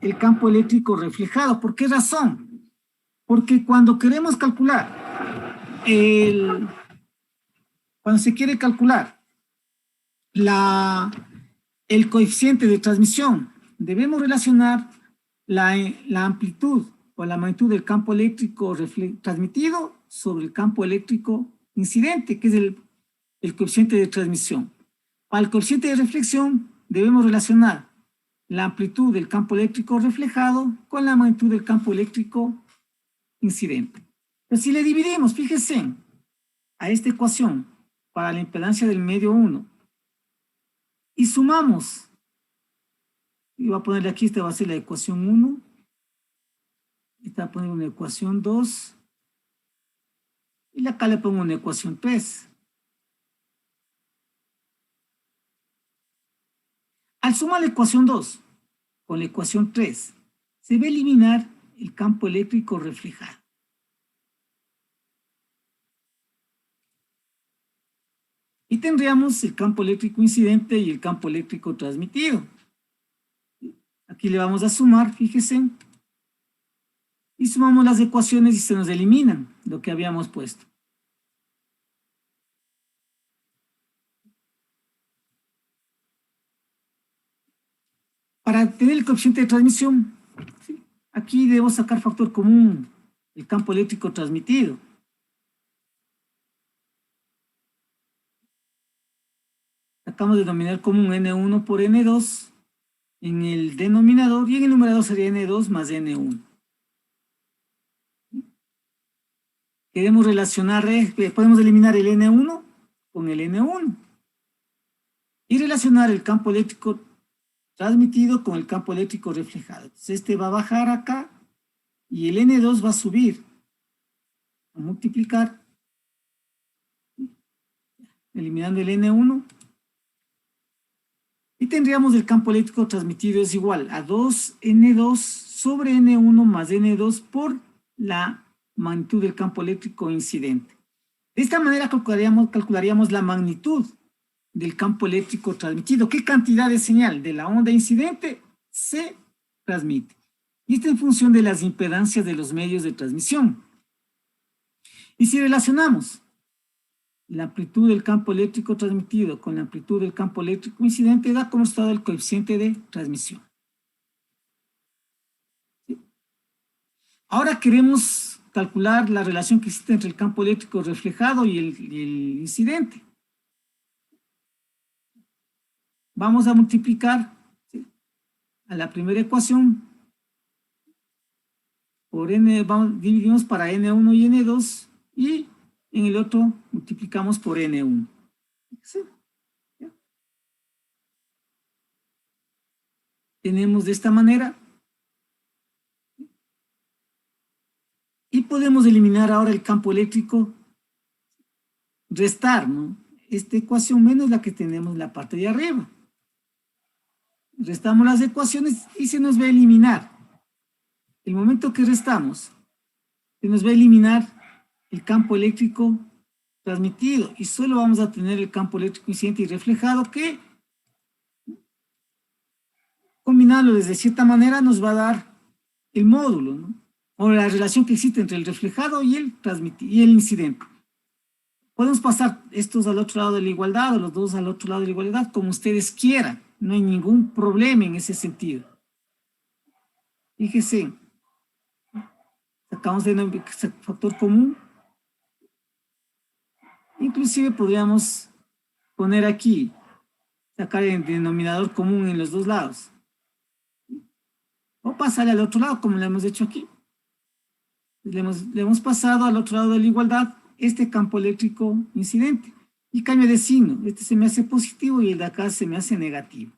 el campo eléctrico reflejado. ¿Por qué razón? Porque cuando queremos calcular cuando se quiere calcular el coeficiente de transmisión, debemos relacionar la amplitud o la magnitud del campo eléctrico transmitido sobre el campo eléctrico incidente, que es el coeficiente de transmisión. Para el coeficiente de reflexión debemos relacionar la amplitud del campo eléctrico reflejado con la magnitud del campo eléctrico incidente. Pero si le dividimos, fíjense, a esta ecuación para la impedancia del medio 1 y sumamos, y voy a ponerle aquí, esta va a ser la ecuación 1, esta va a poner una ecuación 2, y acá le pongo una ecuación 3. Al sumar la ecuación 2 con la ecuación 3, se va a eliminar el campo eléctrico reflejado. Y tendríamos el campo eléctrico incidente y el campo eléctrico transmitido. Aquí le vamos a sumar, fíjese. Y sumamos las ecuaciones y se nos eliminan lo que habíamos puesto. Para tener el coeficiente de transmisión, ¿sí? Aquí debo sacar factor común, el campo eléctrico transmitido. Sacamos denominador común N1 por N2 en el denominador y en el numerador sería N2 más N1. Queremos relacionar, podemos eliminar el N1 con el N1 y relacionar el campo eléctrico transmitido con el campo eléctrico reflejado. Entonces este va a bajar acá y el N2 va a subir, a multiplicar, eliminando el N1. Y tendríamos el campo eléctrico transmitido es igual a 2N2 sobre N1 más N2 por la magnitud del campo eléctrico incidente. De esta manera calcularíamos la magnitud del campo eléctrico transmitido. ¿Qué cantidad de señal de la onda incidente se transmite? Y esto en función de las impedancias de los medios de transmisión. Y si relacionamos la amplitud del campo eléctrico transmitido con la amplitud del campo eléctrico incidente, da como resultado el coeficiente de transmisión. ¿Sí? Ahora queremos calcular la relación que existe entre el campo eléctrico reflejado y el incidente. Vamos a multiplicar, ¿sí?, a la primera ecuación por N, dividimos para N1 y N2 y en el otro multiplicamos por N1. ¿Sí? Tenemos de esta manera. Y podemos eliminar ahora el campo eléctrico, restar, ¿no?, esta ecuación menos la que tenemos en la parte de arriba. Restamos las ecuaciones y se nos va a eliminar. El momento que restamos, se nos va a eliminar el campo eléctrico transmitido y solo vamos a tener el campo eléctrico incidente y reflejado que, combinarlo de cierta manera, nos va a dar el módulo, ¿no?, o la relación que existe entre el reflejado y el incidente. Podemos pasar estos al otro lado de la igualdad o los dos al otro lado de la igualdad, como ustedes quieran. No hay ningún problema en ese sentido. Fíjese, sacamos el factor común Inclusive podríamos poner aquí, sacar el denominador común en los dos lados. O pasarle al otro lado, como lo hemos hecho aquí. Le hemos pasado al otro lado de la igualdad este campo eléctrico incidente. Y cambio de signo. Este se me hace positivo y el de acá se me hace negativo.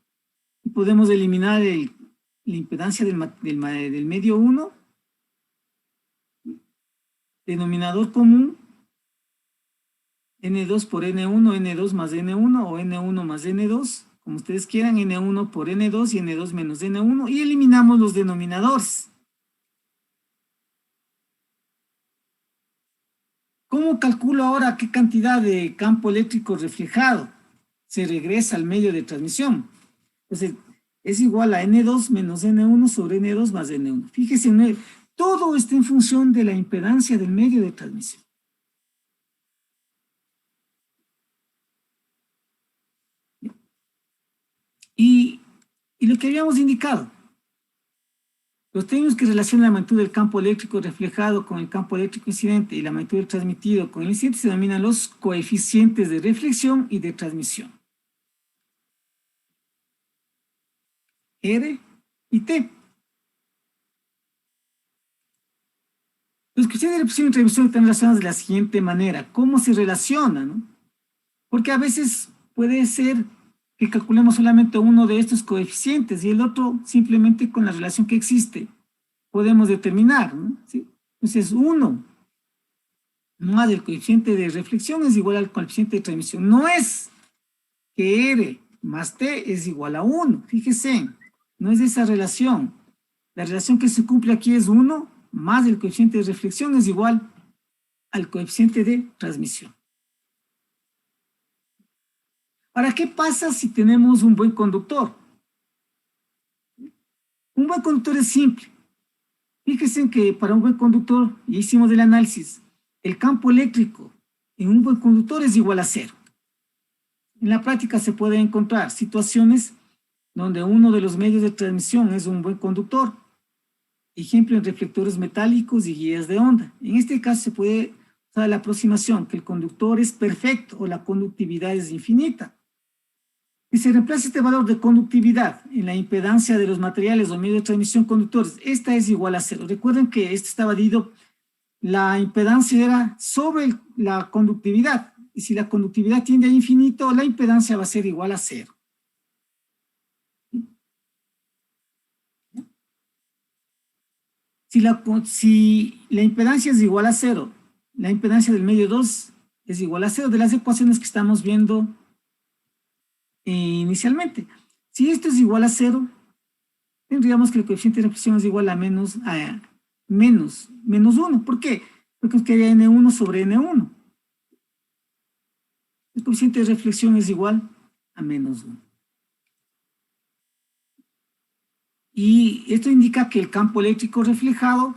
Y podemos eliminar la impedancia del medio 1, denominador común, N2 por N1, N2 más N1 o N1 más N2, como ustedes quieran, N1 por N2 y N2 menos N1, y eliminamos los denominadores. ¿Cómo calculo ahora qué cantidad de campo eléctrico reflejado se regresa al medio de transmisión? Entonces, es igual a N2 menos N1 sobre N2 más N1. Fíjese, todo está en función de la impedancia del medio de transmisión. Y lo que habíamos indicado, los términos que relacionan la magnitud del campo eléctrico reflejado con el campo eléctrico incidente y la magnitud del transmitido con el incidente se denominan los coeficientes de reflexión y de transmisión. R y T. Los coeficientes de reflexión y transmisión están relacionados de la siguiente manera. ¿Cómo se relacionan? Porque a veces puede ser que calculemos solamente uno de estos coeficientes y el otro simplemente con la relación que existe podemos determinar, ¿no? ¿Sí? Entonces 1 más el coeficiente de reflexión es igual al coeficiente de transmisión. No es que R más T es igual a 1, fíjese, no es esa relación. La relación que se cumple aquí es 1 más el coeficiente de reflexión es igual al coeficiente de transmisión. Ahora, ¿qué pasa si tenemos un buen conductor? Un buen conductor es simple. Fíjense que para un buen conductor, ya hicimos el análisis, el campo eléctrico en un buen conductor es igual a 0. En la práctica se pueden encontrar situaciones donde uno de los medios de transmisión es un buen conductor. Ejemplo, en reflectores metálicos y guías de onda. En este caso se puede usar la aproximación que el conductor es perfecto o la conductividad es infinita. Y se reemplaza este valor de conductividad en la impedancia de los materiales o medios de transmisión conductores. Esta es igual a 0. Recuerden que esto estaba dividido, la impedancia era sobre la conductividad. Y si la conductividad tiende a infinito, la impedancia va a ser igual a 0. Si la impedancia es igual a 0, la impedancia del medio 2 es igual a 0 de las ecuaciones que estamos viendo inicialmente. Si esto es igual a 0, tendríamos que el coeficiente de reflexión es igual a menos 1. ¿Por qué? Porque nos quedaría N1 sobre N1. El coeficiente de reflexión es igual a menos 1. Y esto indica que el campo eléctrico reflejado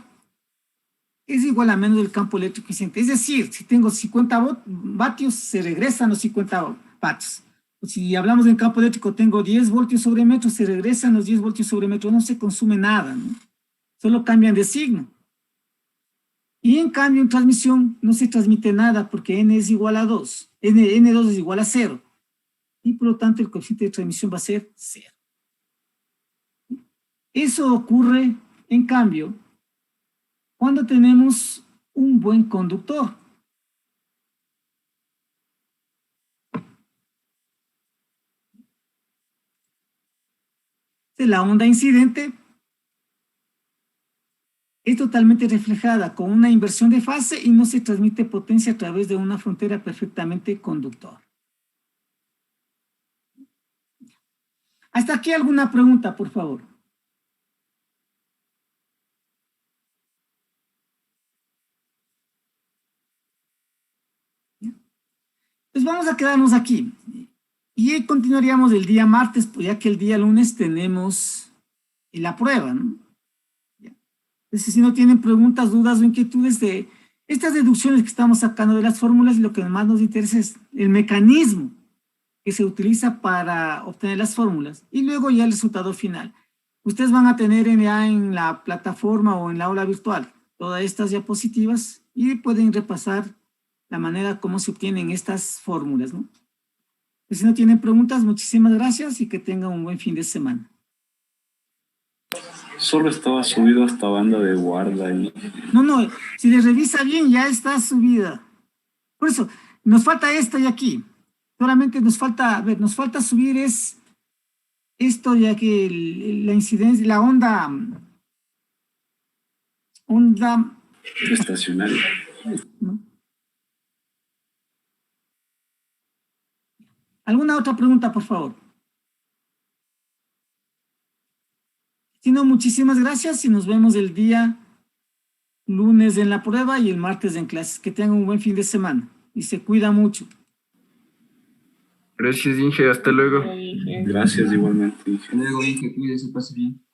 es igual a menos del campo eléctrico incidente. Es decir, si tengo 50 vatios, se regresan los 50 vatios. Si hablamos del campo eléctrico, tengo 10 voltios sobre metro, se regresan los 10 voltios sobre metro, no se consume nada, ¿no? Solo cambian de signo. Y en cambio, en transmisión no se transmite nada porque N es igual a 2, N2 es igual a 0. Y por lo tanto, el coeficiente de transmisión va a ser 0. Eso ocurre, en cambio, cuando tenemos un buen conductor. La onda incidente es totalmente reflejada con una inversión de fase y no se transmite potencia a través de una frontera perfectamente conductora. Hasta aquí alguna pregunta, por favor. Pues vamos a quedarnos aquí. Y continuaríamos el día martes, pues ya que el día lunes tenemos la prueba, ¿no? Entonces, si no tienen preguntas, dudas o inquietudes de estas deducciones que estamos sacando de las fórmulas, lo que más nos interesa es el mecanismo que se utiliza para obtener las fórmulas y luego ya el resultado final. Ustedes van a tener ya en la plataforma o en la aula virtual todas estas diapositivas y pueden repasar la manera como se obtienen estas fórmulas, ¿no? Si no tienen preguntas, muchísimas gracias y que tengan un buen fin de semana. Solo estaba subido hasta banda de guarda y No, si les revisa bien, ya está subida. Por eso, nos falta esto y aquí. Solamente nos falta, a ver, nos falta subir es esto, ya que la incidencia, la onda estacionaria. ¿no? ¿Alguna otra pregunta, por favor? Si no, muchísimas gracias y nos vemos el día lunes en la prueba y el martes en clases. Que tengan un buen fin de semana y se cuida mucho. Gracias, Inge. Hasta luego. Gracias igualmente. Luego, Inge, cuídese, pase bien.